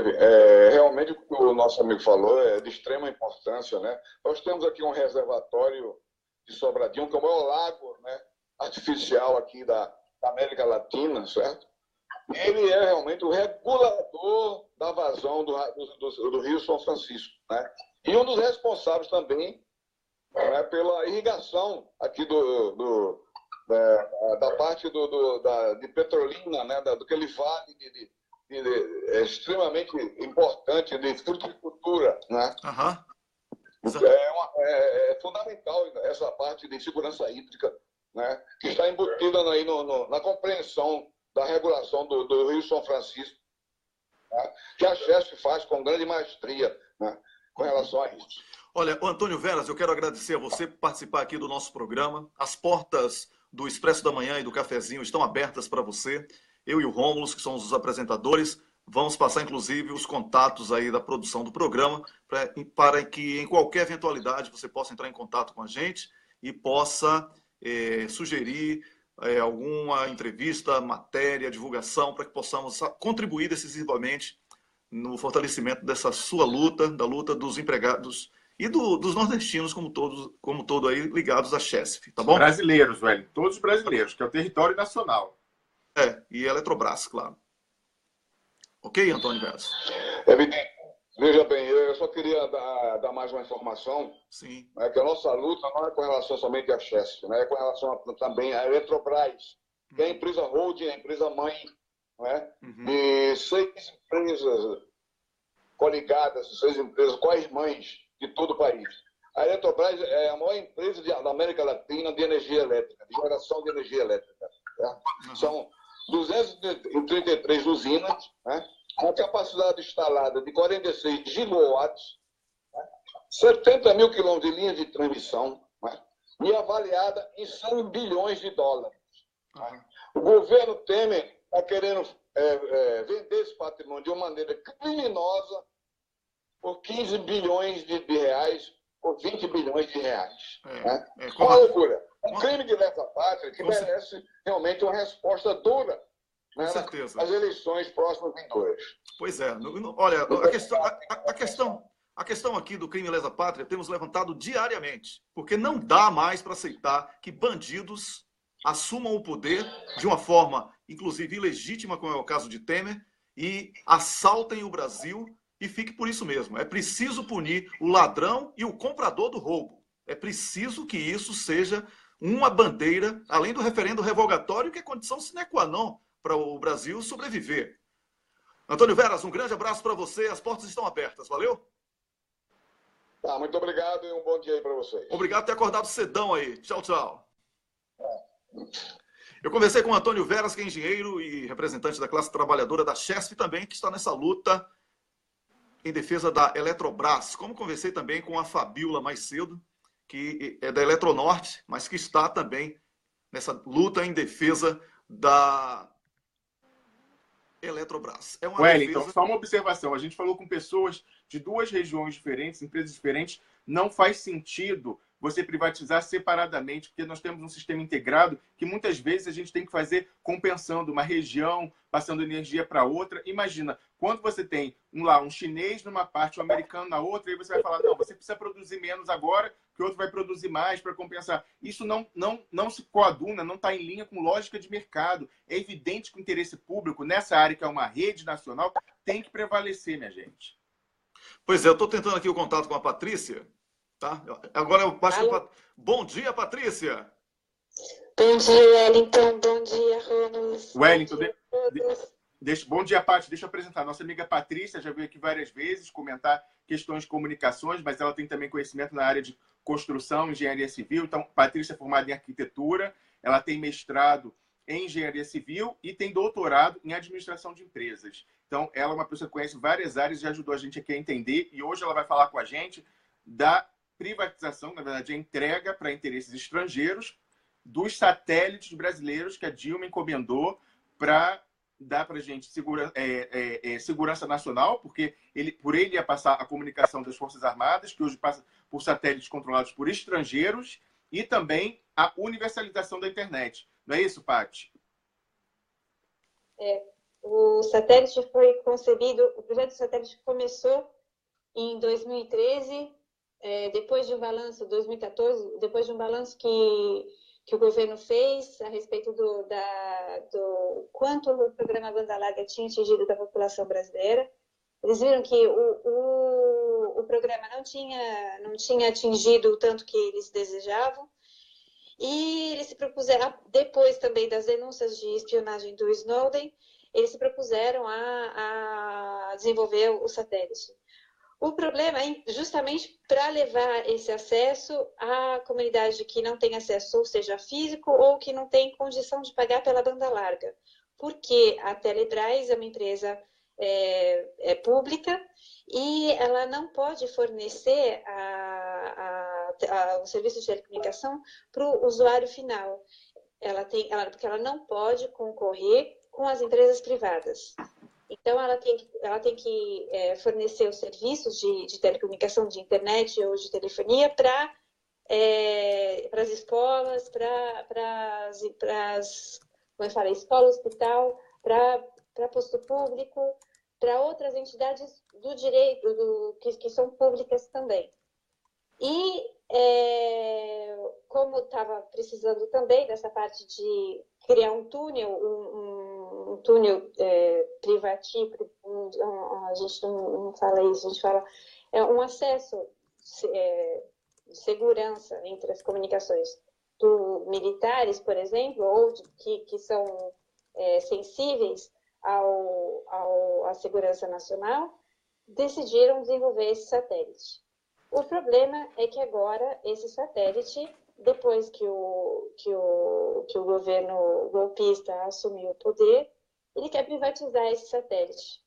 realmente o que o nosso amigo falou é de extrema importância, né? Nós temos aqui um reservatório de Sobradinho, que é o maior lago, né, artificial aqui da América Latina, certo? Ele é realmente o regulador da vazão do Rio São Francisco, né? E um dos responsáveis também, né, pela irrigação aqui da parte de Petrolina, né, daquele vale extremamente importante de fruticultura, né? Uhum. É fundamental essa parte de segurança hídrica, né, que está embutida aí na compreensão da regulação do Rio São Francisco, né, que a Chesf faz com grande maestria, né, com relação a isso. Olha, Antônio Veras, eu quero agradecer a você por participar aqui do nosso programa. As portas do Expresso da Manhã e do Cafezinho estão abertas para você. Eu e o Rômulo, que somos os apresentadores, vamos passar, inclusive, os contatos aí da produção do programa para que, em qualquer eventualidade, você possa entrar em contato com a gente e possa sugerir alguma entrevista, matéria, divulgação, para que possamos contribuir decisivamente no fortalecimento dessa sua luta, da luta dos empregados e dos nordestinos como todo aí ligados à Chesf, tá bom? Brasileiros, velho. Todos brasileiros, que é o território nacional. E a Eletrobras, claro. Ok, Antônio Veras? Veja bem, eu só queria dar mais uma informação. Sim. Que a nossa luta não é com relação somente à Chesf, é com relação também à Eletrobras, que é a empresa holding, a empresa mãe, de 6 empresas coligadas, 6 empresas co-irmãs de todo o país. A Eletrobras é a maior empresa da América Latina de energia elétrica, de geração de energia elétrica. São 233 usinas, com capacidade instalada de 46 gigawatts, 70 mil quilômetros de linha de transmissão, e avaliada em 100 bilhões de dólares. O governo Temer está querendo vender esse patrimônio de uma maneira criminosa por 15 bilhões de reais, por 20 bilhões de reais. Uma loucura. Um crime de lesa-pátria que merece realmente uma resposta dura, com certeza, nas eleições próximas vindouras. Pois é. Olha, a questão aqui do crime lesa-pátria temos levantado diariamente, porque não dá mais para aceitar que bandidos assumam o poder de uma forma, inclusive, ilegítima, como é o caso de Temer, e assaltem o Brasil e fique por isso mesmo. É preciso punir o ladrão e o comprador do roubo. É preciso que isso seja uma bandeira, além do referendo revogatório, que é condição sine qua non para o Brasil sobreviver. Antônio Veras, um grande abraço para você. As portas estão abertas. Valeu? Muito obrigado e um bom dia aí para vocês. Obrigado por ter acordado cedão aí. Tchau, tchau. Eu conversei com o Antônio Veras, que é engenheiro e representante da classe trabalhadora da Chesf também, que está nessa luta em defesa da Eletrobras. Como conversei também com a Fabiola mais cedo, que é da Eletronorte, mas que está também nessa luta em defesa da Eletrobras. Wellington, só uma observação. A gente falou com pessoas de 2 regiões diferentes, empresas diferentes. Não faz sentido você privatizar separadamente, porque nós temos um sistema integrado que muitas vezes a gente tem que fazer compensando uma região, passando energia para outra. Imagina, quando você tem um chinês numa parte, um americano na outra, aí você vai falar, não, você precisa produzir menos agora, que o outro vai produzir mais para compensar. Isso não se coaduna, não está em linha com lógica de mercado. É evidente que o interesse público nessa área, que é uma rede nacional, tem que prevalecer, minha gente. Pois é, eu estou tentando aqui o contato com a Patrícia. Tá? Agora eu passo. Bom dia, Patrícia. Bom dia, Wellington. Bom dia, Rômulo. Wellington, bom dia, Paty. Deixa eu apresentar. Nossa amiga Patrícia já veio aqui várias vezes comentar questões de comunicações, mas ela tem também conhecimento na área de construção, engenharia civil. Então, Patrícia é formada em arquitetura, ela tem mestrado em engenharia civil e tem doutorado em administração de empresas. Então, ela é uma pessoa que conhece várias áreas e já ajudou a gente aqui a entender. E hoje ela vai falar com a gente da privatização, na verdade, a entrega para interesses estrangeiros dos satélites brasileiros que a Dilma encomendou para dar para a gente segurança nacional, porque por ele ia passar a comunicação das Forças Armadas, que hoje passa por satélites controlados por estrangeiros, e também a universalização da internet. Não é isso, Paty? O satélite foi concebido, o projeto do satélite começou em 2013, depois de um balanço, 2014, depois de um balanço que o governo fez a respeito do quanto o programa Banda Larga tinha atingido da população brasileira. Eles viram que o programa não tinha atingido o tanto que eles desejavam. E eles se propuseram, depois também das denúncias de espionagem do Snowden, eles se propuseram a desenvolver o satélite. O problema é justamente para levar esse acesso à comunidade que não tem acesso, ou seja, físico, ou que não tem condição de pagar pela banda larga. Porque a Telebrás é uma empresa pública e ela não pode fornecer o serviço de telecomunicação para o usuário final. Porque ela não pode concorrer com as empresas privadas. Então, ela tem que fornecer os serviços de telecomunicação, de internet ou de telefonia para as escolas, para escola, hospital, para posto público, para outras entidades do direito, que são públicas também. E como estava precisando também dessa parte de criar um túnel, um túnel privativo, a gente não fala isso, a gente fala um acesso de segurança entre as comunicações militares, por exemplo, ou que são sensíveis à segurança nacional, decidiram desenvolver esse satélite. O problema é que agora esse satélite, depois que o governo golpista assumiu o poder, ele quer privatizar esse satélite.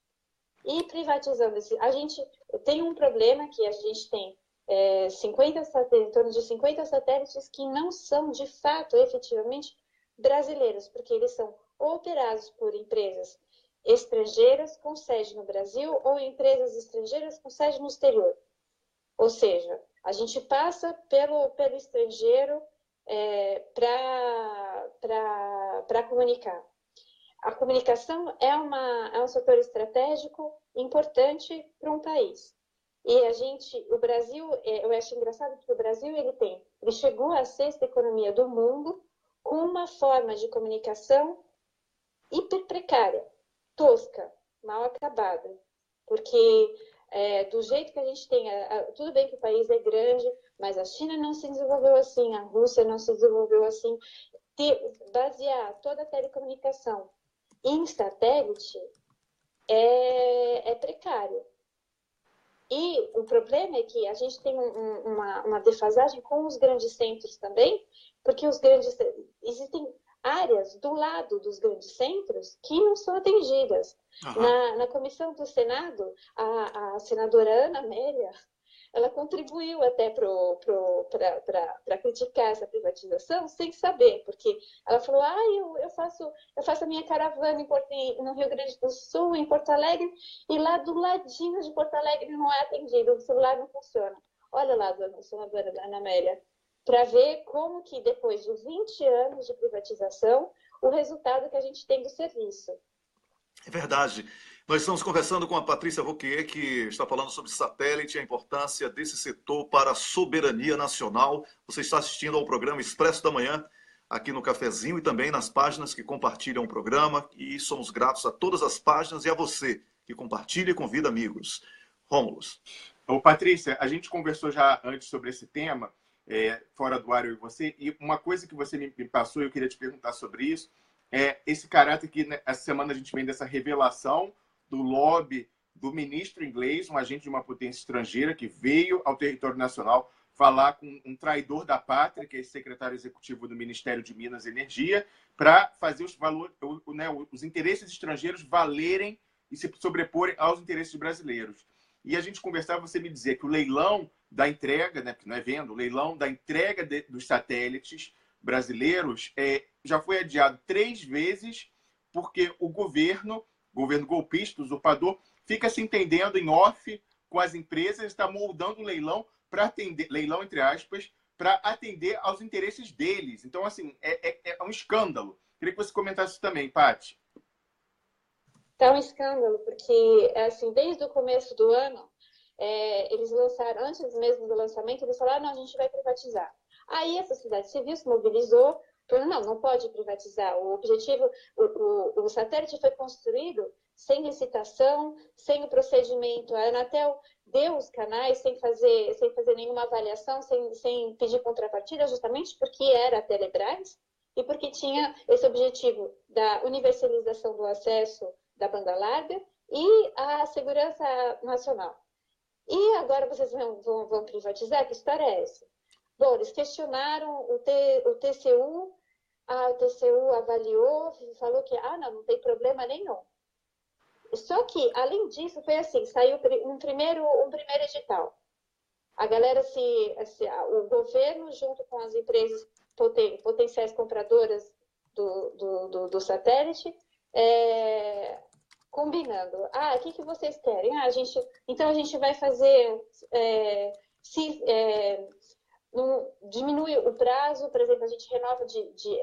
E privatizando a gente tem um problema que a gente tem em torno de 50 satélites que não são, de fato, efetivamente brasileiros, porque eles são operados por empresas estrangeiras com sede no Brasil ou empresas estrangeiras com sede no exterior. Ou seja, a gente passa pelo estrangeiro para comunicar. A comunicação é um setor estratégico importante para um país. E o Brasil, eu acho engraçado que o Brasil ele chegou à sexta economia do mundo com uma forma de comunicação hiper precária, tosca, mal acabada, porque do jeito que a gente tem, tudo bem que o país é grande, mas a China não se desenvolveu assim, a Rússia não se desenvolveu assim. Basear toda a telecomunicação em satélite é precário. E o problema é que a gente tem uma defasagem com os grandes centros também, porque existem áreas do lado dos grandes centros que não são atendidas. Uhum. Na comissão do Senado, a senadora Ana Amélia, ela contribuiu até para criticar essa privatização sem saber, porque ela falou, eu faço a minha caravana no Rio Grande do Sul, em Porto Alegre, e lá do ladinho de Porto Alegre não é atendido, o celular não funciona. Olha lá, senadora Ana Amélia, para ver como que depois de 20 anos de privatização, o resultado que a gente tem do serviço. É verdade. Nós estamos conversando com a Patrícia Vauquier, que está falando sobre satélite e a importância desse setor para a soberania nacional. Você está assistindo ao programa Expresso da Manhã, aqui no Cafezinho e também nas páginas que compartilham o programa. E somos gratos a todas as páginas e a você que compartilha e convida amigos. Rômulus. Ô, Patrícia, a gente conversou já antes sobre esse tema, fora do ar eu e você, e uma coisa que você me passou, eu queria te perguntar sobre isso, esse caráter que essa semana a gente vem dessa revelação do lobby do ministro inglês, um agente de uma potência estrangeira que veio ao território nacional falar com um traidor da pátria, que é esse secretário executivo do Ministério de Minas e Energia, para fazer os interesses estrangeiros valerem e se sobreporem aos interesses brasileiros. E a gente conversava, você me dizia que o leilão da entrega, né, porque não é venda, o leilão da entrega dos satélites brasileiros já foi adiado 3 vezes porque o governo golpista, usurpador, fica se entendendo em off com as empresas, está moldando o leilão para atender, leilão entre aspas, para atender aos interesses deles. Então, assim, é um escândalo. Queria que você comentasse isso também, Paty. Tá um escândalo, porque, assim, desde o começo do ano, eles lançaram, antes mesmo do lançamento, eles falaram, não, a gente vai privatizar. Aí a sociedade civil se mobilizou, falou, não pode privatizar. O objetivo, o satélite foi construído sem licitação, sem o procedimento. A Anatel deu os canais sem fazer nenhuma avaliação, sem pedir contrapartida, justamente porque era a Telebrás e porque tinha esse objetivo da universalização do acesso da banda larga e a segurança nacional. E agora vocês vão privatizar? Que história é essa? Bom, eles questionaram o TCU, o TCU avaliou, falou que não tem problema nenhum. Só que, além disso, foi assim, saiu um primeiro edital. a galera o governo junto com as empresas potenciais compradoras do satélite, combinando. O que vocês querem? Então a gente vai fazer, diminui o prazo, por exemplo, a gente renova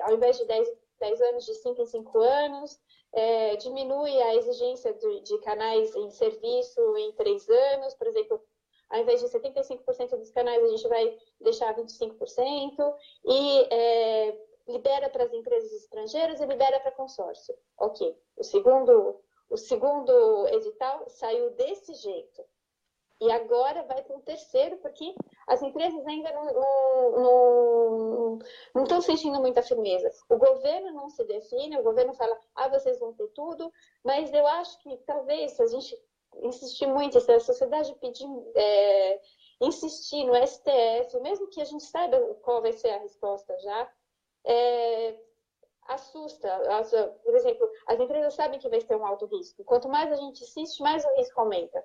ao invés de 10 anos, de 5 em 5 anos, diminui a exigência de canais em serviço em 3 anos, por exemplo, ao invés de 75% dos canais, a gente vai deixar 25%, e libera para as empresas estrangeiras e libera para consórcio. Ok. O segundo edital saiu desse jeito. E agora vai para um terceiro, porque as empresas ainda não estão sentindo muita firmeza. O governo não se define, o governo fala, vocês vão ter tudo, mas eu acho que talvez, se a gente insistir muito, se a sociedade insistir no STF, mesmo que a gente saiba qual vai ser a resposta já, assusta. Por exemplo, as empresas sabem que vai ter um alto risco. Quanto mais a gente insiste, mais o risco aumenta.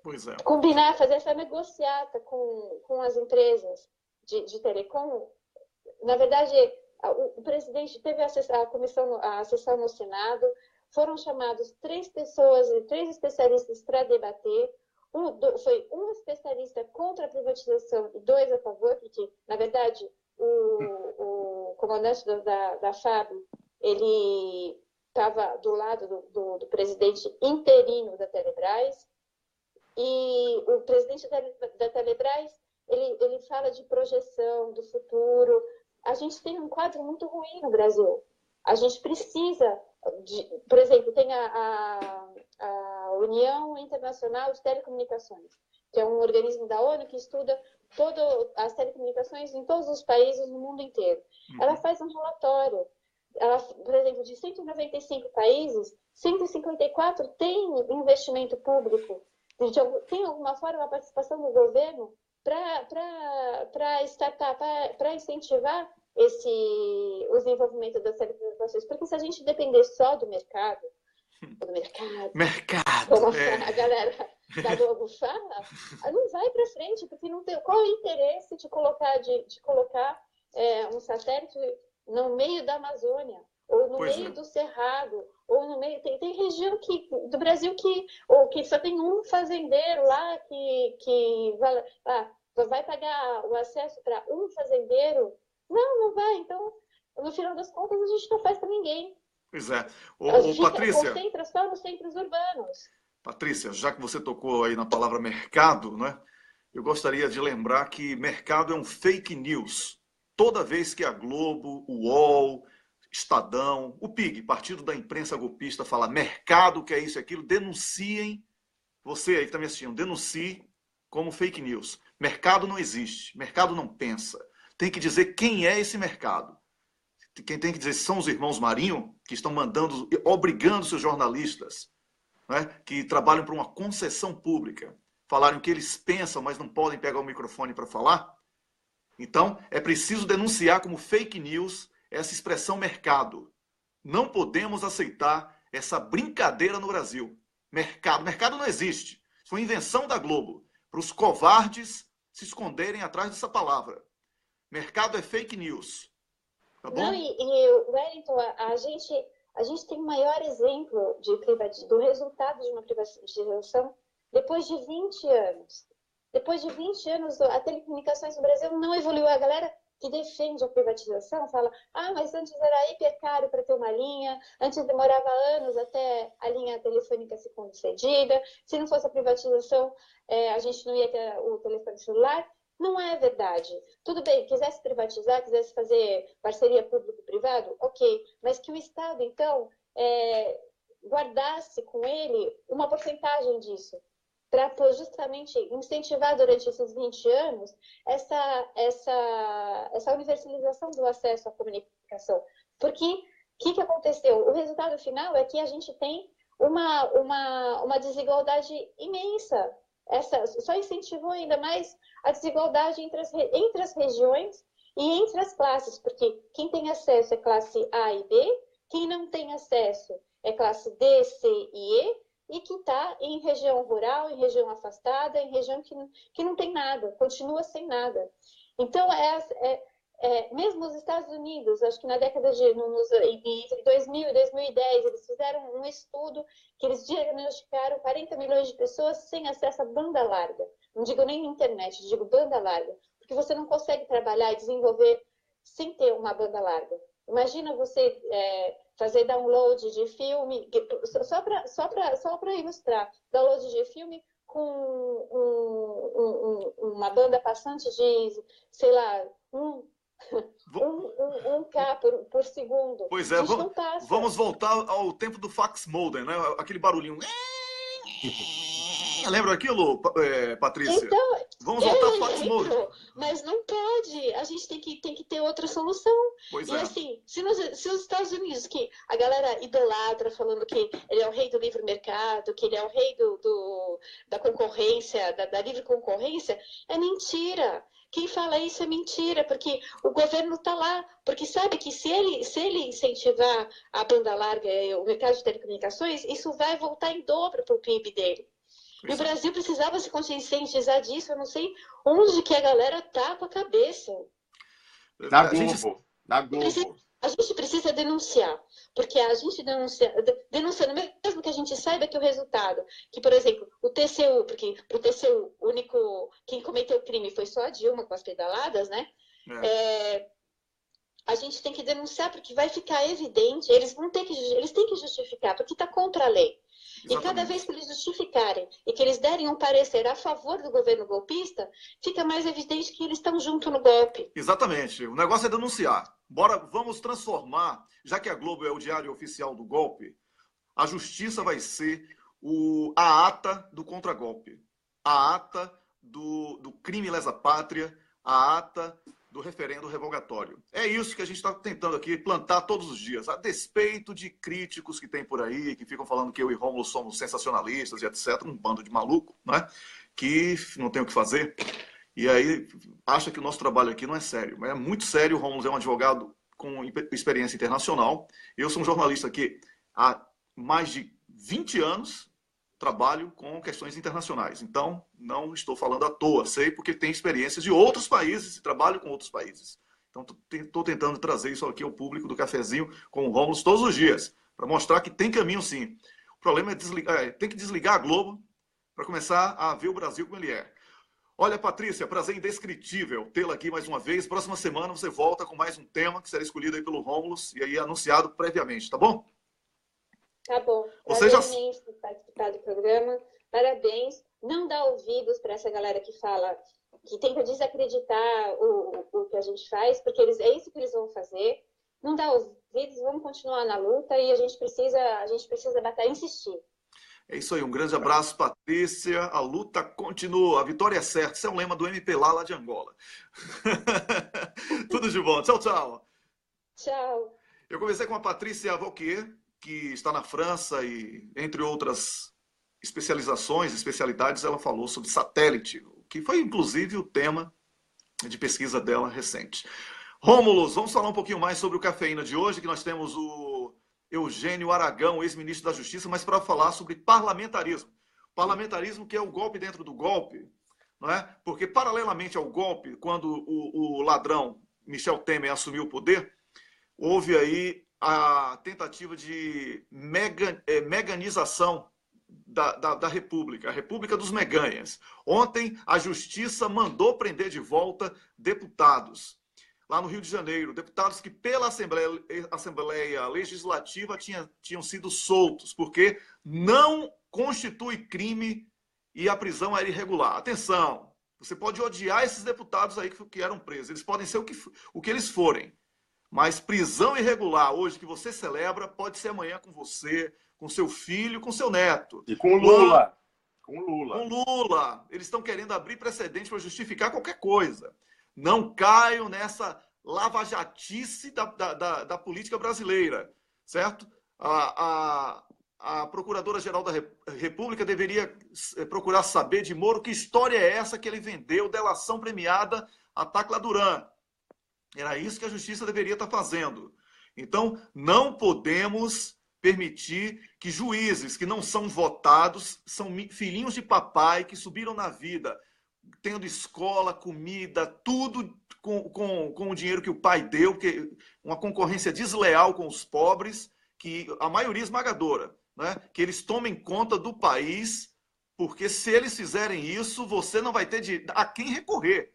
Pois é. Combinar, fazer essa negociata com as empresas de telecom. Na verdade, o presidente teve a sessão no Senado, foram chamados 3 especialistas para debater. Foi um especialista contra a privatização e 2 a favor, porque, na verdade, o comandante da FAB, ele estava do lado do presidente interino da Telebrás. E o presidente da Telebrás, ele fala de projeção do futuro. A gente tem um quadro muito ruim no Brasil. A gente precisa, por exemplo, tem a União Internacional de Telecomunicações, que é um organismo da ONU que estuda todas as telecomunicações em todos os países no mundo inteiro. Ela faz um relatório. Por exemplo, de 195 países, 154 têm investimento público. Tem alguma forma a participação do governo para incentivar o desenvolvimento das telecomunicações? Porque se a gente depender só do mercado, como a galera da Globo fala, não vai para frente, porque não tem. Qual é o interesse de colocar um satélite no meio da Amazônia? Ou no meio do Cerrado, ou no meio... Tem região do Brasil que só tem um fazendeiro lá que vai pagar o acesso para um fazendeiro. Não vai. Então, no final das contas, a gente não faz para ninguém. Pois é. Patrícia, concentra só nos centros urbanos. Patrícia, já que você tocou aí na palavra mercado, né? Eu gostaria de lembrar que mercado é um fake news. Toda vez que a Globo, o UOL, Estadão, o PIG, Partido da Imprensa Golpista, fala mercado, que é isso e aquilo, denunciem, você aí que está me assistindo, denuncie como fake news. Mercado não existe, mercado não pensa. Tem que dizer quem é esse mercado. Quem tem que dizer são os irmãos Marinho, que estão mandando, obrigando seus jornalistas, né, que trabalham para uma concessão pública, falarem o que eles pensam, mas não podem pegar o microfone para falar. Então, é preciso denunciar como fake news essa expressão mercado. Não podemos aceitar essa brincadeira no Brasil. Mercado não existe. Foi invenção da Globo, para os covardes se esconderem atrás dessa palavra. Mercado é fake news. Tá bom? Não, Wellington, a gente tem o maior exemplo do resultado de uma privatização depois de 20 anos. Depois de 20 anos, a telecomunicações no Brasil não evoluiu. A galera que defende a privatização fala, mas antes era hiper caro para ter uma linha, antes demorava anos até a linha telefônica ser concedida, se não fosse a privatização, a gente não ia ter o telefone celular. Não é verdade. Tudo bem, quisesse privatizar, quisesse fazer parceria público-privado, ok, mas que o Estado, então, guardasse com ele uma porcentagem disso, para justamente incentivar durante esses 20 anos essa universalização do acesso à comunicação. Porque o que aconteceu? O resultado final é que a gente tem uma desigualdade imensa. Só incentivou ainda mais a desigualdade entre as regiões e entre as classes, porque quem tem acesso é classe A e B, quem não tem acesso é classe D, C e E, e que está em região rural, em região afastada, em região que não tem nada, continua sem nada. Então, mesmo os Estados Unidos, acho que na década entre 2000 e 2010, eles fizeram um estudo que eles diagnosticaram 40 milhões de pessoas sem acesso à banda larga. Não digo nem internet, digo banda larga. Porque você não consegue trabalhar e desenvolver sem ter uma banda larga. Imagina você fazer download de filme, só para ilustrar, download de filme com uma banda passante de, sei lá, 1K por segundo. Pois é, vamos voltar ao tempo do fax modem, né? Aquele barulhinho. Lembra aquilo, Patrícia? Então, vamos voltar ao fax modem. Mas não pode. A gente tem que ter outra solução. Pois e assim, se os Estados Unidos, que a galera idolatra falando que ele é o rei do livre mercado, que ele é o rei da concorrência, da livre concorrência, é mentira. Quem fala isso é mentira, porque o governo está lá, porque sabe que se ele incentivar a banda larga e o mercado de telecomunicações, isso vai voltar em dobro para o PIB dele. E o Brasil precisava se conscientizar disso, eu não sei onde que a galera tá com a cabeça. Na Globo. A gente precisa denunciar, porque a gente denunciando, mesmo que a gente saiba que o resultado, que, por exemplo, o TCU, porque para o TCU, quem cometeu o crime foi só a Dilma com as pedaladas, né? A gente tem que denunciar, porque vai ficar evidente, eles têm que justificar, porque está contra a lei. Exatamente. E cada vez que eles justificarem e que eles derem um parecer a favor do governo golpista, fica mais evidente que eles estão junto no golpe. Exatamente. O negócio é denunciar. Vamos transformar, já que a Globo é o diário oficial do golpe, a justiça vai ser a ata do contragolpe, a ata do crime lesa pátria, a ata do referendo revogatório. É isso que a gente está tentando aqui plantar todos os dias, a despeito de críticos que tem por aí, que ficam falando que eu e Rômulo somos sensacionalistas e etc., um bando de maluco, né? Que não tem o que fazer. E aí acha que o nosso trabalho aqui não é sério. Mas é muito sério. O Rômulo é um advogado com experiência internacional. Eu sou um jornalista que há mais de 20 anos trabalho com questões internacionais. Então, não estou falando à toa. Sei porque tem experiências de outros países e trabalho com outros países. Então, estou tentando trazer isso aqui ao público do Cafezinho com o Rômulo todos os dias, para mostrar que tem caminho sim. O problema é tem que desligar a Globo para começar a ver o Brasil como ele é. Olha, Patrícia, prazer indescritível tê-la aqui mais uma vez. Próxima semana você volta com mais um tema que será escolhido aí pelo Rômulo e aí anunciado previamente, tá bom? Tá bom. Você já participar do programa. Parabéns. Não dá ouvidos para essa galera que fala, que tenta desacreditar o que a gente faz, porque é isso que eles vão fazer. Não dá ouvidos, vamos continuar na luta e a gente precisa batalhar, insistir. É isso aí, um grande abraço, Patrícia. A luta continua, a vitória é certa. Esse é o lema do MP lá de Angola. Tudo de bom. Tchau, tchau. Tchau. Eu conversei com a Patrícia Vauquier, que está na França e, entre outras especialidades, ela falou sobre satélite, que foi, inclusive, o tema de pesquisa dela recente. Rômulo, vamos falar um pouquinho mais sobre o Cafeína de hoje, que nós temos o Eugênio Aragão, ex-ministro da Justiça, mas para falar sobre parlamentarismo. Parlamentarismo que é o golpe dentro do golpe, não é? Porque, paralelamente ao golpe, quando o ladrão Michel Temer assumiu o poder, houve aí a tentativa de meganização da República, a República dos Meganhas. Ontem, a Justiça mandou prender de volta deputados, lá no Rio de Janeiro, deputados que pela Assembleia Legislativa tinham sido soltos, porque não constitui crime e a prisão era irregular. Atenção, você pode odiar esses deputados aí que eram presos, eles podem ser o que eles forem, mas prisão irregular hoje que você celebra pode ser amanhã com você, com seu filho, com seu neto. E com Lula. Com Lula. Eles estão querendo abrir precedente para justificar qualquer coisa. Não caiam nessa lavajatice da política brasileira, certo? A Procuradora-Geral da República deveria procurar saber de Moro que história é essa que ele vendeu, delação premiada a Tacla Duran. Era isso que a Justiça deveria estar fazendo. Então, não podemos permitir que juízes que não são votados, são filhinhos de papai, que subiram na vida, tendo escola, comida, tudo com o dinheiro que o pai deu, porque uma concorrência desleal com os pobres, que a maioria esmagadora, né? Que eles tomem conta do país, porque se eles fizerem isso, você não vai ter a quem recorrer.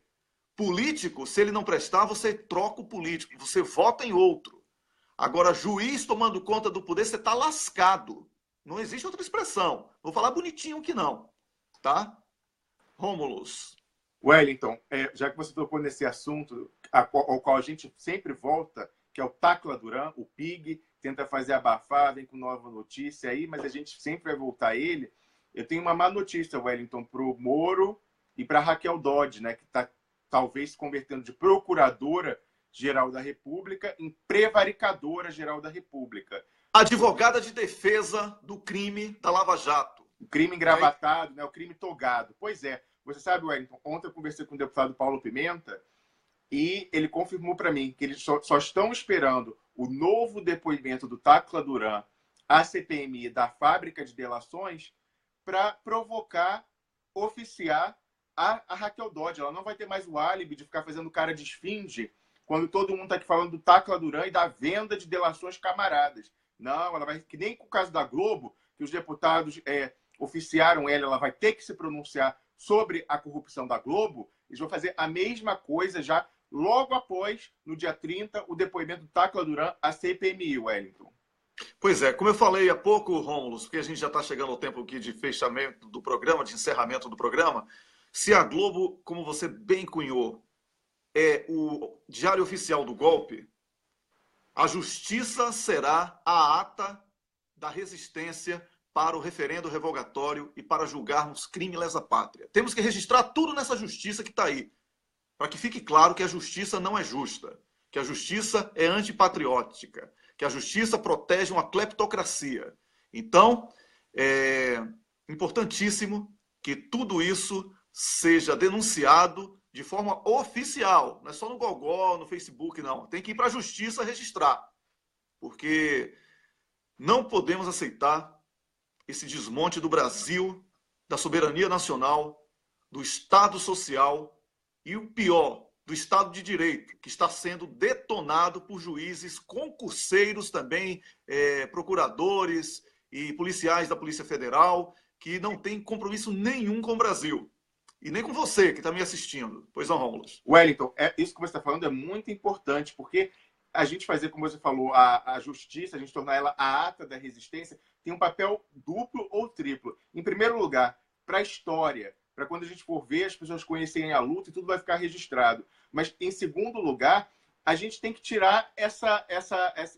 Político, se ele não prestar, você troca o político, você vota em outro. Agora, juiz tomando conta do poder, você está lascado. Não existe outra expressão. Vou falar bonitinho que não, tá? Rômulus. Wellington, já que você tocou nesse assunto, ao qual a gente sempre volta, que é o Tacla Duran, o PIG, tenta fazer abafar, vem com nova notícia aí, mas a gente sempre vai voltar a ele. Eu tenho uma má notícia, Wellington, para o Moro e para a Raquel Dodge, né, que está talvez se convertendo de procuradora-geral da República em prevaricadora-geral da República. Advogada de defesa do crime da Lava Jato. O crime engravatado, né, o crime togado. Pois é. Você sabe, Wellington, ontem eu conversei com o deputado Paulo Pimenta e ele confirmou para mim que eles só estão esperando o novo depoimento do Tacla Duran à CPMI da fábrica de delações para provocar, oficiar a Raquel Dodge. Ela não vai ter mais o álibi de ficar fazendo cara de esfinge quando todo mundo está aqui falando do Tacla Duran e da venda de delações camaradas. Não, ela vai, que nem com o caso da Globo, que os deputados oficiaram ela vai ter que se pronunciar sobre a corrupção da Globo, eles vão fazer a mesma coisa já logo após, no dia 30, o depoimento do Tacla Duran à CPMI, Wellington. Pois é, como eu falei há pouco, Rômulus, porque a gente já está chegando ao tempo aqui de fechamento do programa, de encerramento do programa, se a Globo, como você bem cunhou, é o diário oficial do golpe, a justiça será a ata da resistência para o referendo revogatório e para julgarmos crime lesa pátria. Temos que registrar tudo nessa justiça que está aí, para que fique claro que a justiça não é justa, que a justiça é antipatriótica, que a justiça protege uma cleptocracia. Então, é importantíssimo que tudo isso seja denunciado de forma oficial, não é só no Gogó, no Facebook, não. Tem que ir para a justiça registrar, porque não podemos aceitar esse desmonte do Brasil, da soberania nacional, do Estado social e, o pior, do Estado de Direito, que está sendo detonado por juízes concurseiros também, procuradores e policiais da Polícia Federal, que não têm compromisso nenhum com o Brasil. E nem com você, que está me assistindo. Pois não, Rômulus. Wellington, isso que você está falando é muito importante, porque a gente fazer, como você falou, a justiça, a gente tornar ela a ata da resistência, tem um papel duplo ou triplo. Em primeiro lugar, para a história, para quando a gente for ver, as pessoas conhecerem a luta e tudo vai ficar registrado. Mas, em segundo lugar, a gente tem que tirar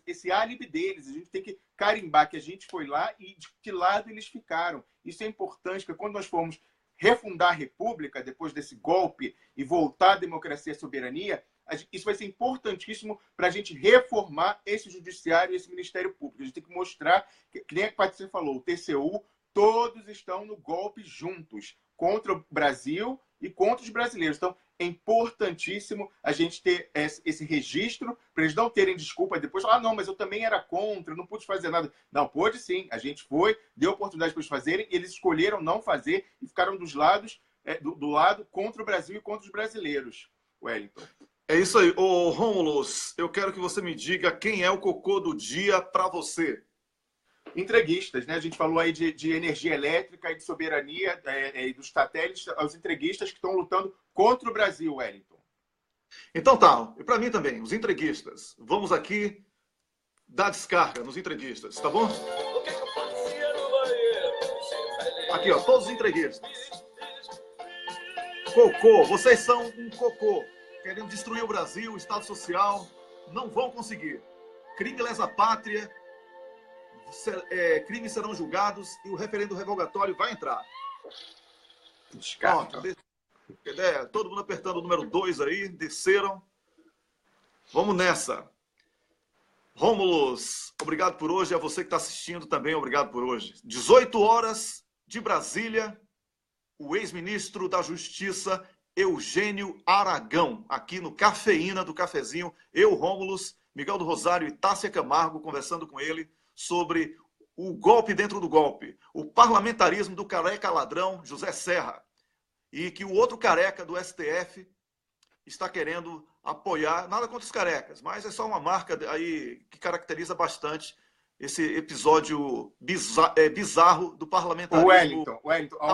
esse álibi deles. A gente tem que carimbar que a gente foi lá e de que lado eles ficaram. Isso é importante, porque quando nós formos refundar a República, depois desse golpe, e voltar à democracia e à soberania, isso vai ser importantíssimo para a gente reformar esse judiciário e esse Ministério Público. A gente tem que mostrar, que nem a Patrícia falou, o TCU, todos estão no golpe juntos, contra o Brasil e contra os brasileiros. Então, é importantíssimo a gente ter esse registro, para eles não terem desculpa depois, falar, não, mas eu também era contra, não pude fazer nada. Não, pôde sim, a gente foi, deu oportunidade para eles fazerem, e eles escolheram não fazer e ficaram dos lados, do lado contra o Brasil e contra os brasileiros. Wellington. É isso aí. Ô, Rômulus, eu quero que você me diga quem é o cocô do dia para você. Entreguistas, né? A gente falou aí de energia elétrica e de soberania e dos satélites, os entreguistas que estão lutando contra o Brasil, Wellington. Então tá, e para mim também, os entreguistas. Vamos aqui dar descarga nos entreguistas, tá bom? Aqui, ó, todos os entreguistas. Cocô, vocês são um cocô. Querendo destruir o Brasil, o Estado Social, não vão conseguir. Crime lesa pátria, crimes serão julgados e o referendo revogatório vai entrar. Descarga. Todo mundo apertando o número 2 aí, desceram. Vamos nessa. Rômulus, obrigado por hoje. A você que está assistindo também, obrigado por hoje. 18 horas de Brasília, o ex-ministro da Justiça, Eugênio Aragão, aqui no Cafeína do Cafezinho. Eu, Rômulus, Miguel do Rosário e Tássia Camargo, conversando com ele sobre o golpe dentro do golpe, o parlamentarismo do careca ladrão José Serra, e que o outro careca do STF está querendo apoiar, nada contra os carecas, mas é só uma marca aí que caracteriza bastante esse episódio bizarro do parlamentarismo. Wellington, a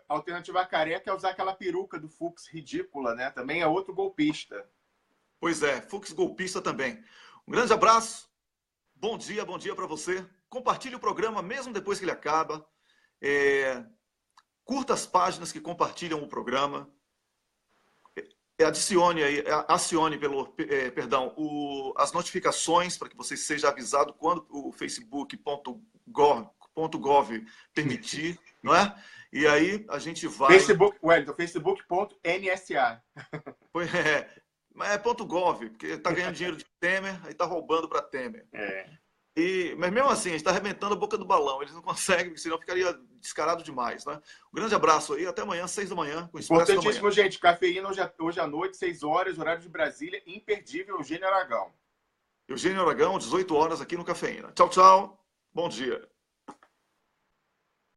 alternativa careca é usar aquela peruca do Fux ridícula, né? Também é outro golpista. Pois é, Fux golpista também. Um grande abraço, bom dia para você. Compartilhe o programa mesmo depois que ele acaba. Curta as páginas que compartilham o programa. Acione as notificações para que você seja avisado quando o facebook.gov permitir, não é? E aí a gente vai... Facebook.nsa. Mas é .gov, porque está ganhando dinheiro de Temer, aí está roubando para Temer. Mas mesmo assim, a gente está arrebentando a boca do balão. Eles não conseguem, porque senão ficaria descarado demais, né? Um grande abraço aí, até amanhã, 6 da manhã, com o Expresso da Manhã. Importantíssimo, gente. Cafeína hoje à noite, 6 horas, horário de Brasília, imperdível, Eugênio Aragão. Eugênio Aragão, 18 horas aqui no Cafeína. Tchau, tchau. Bom dia.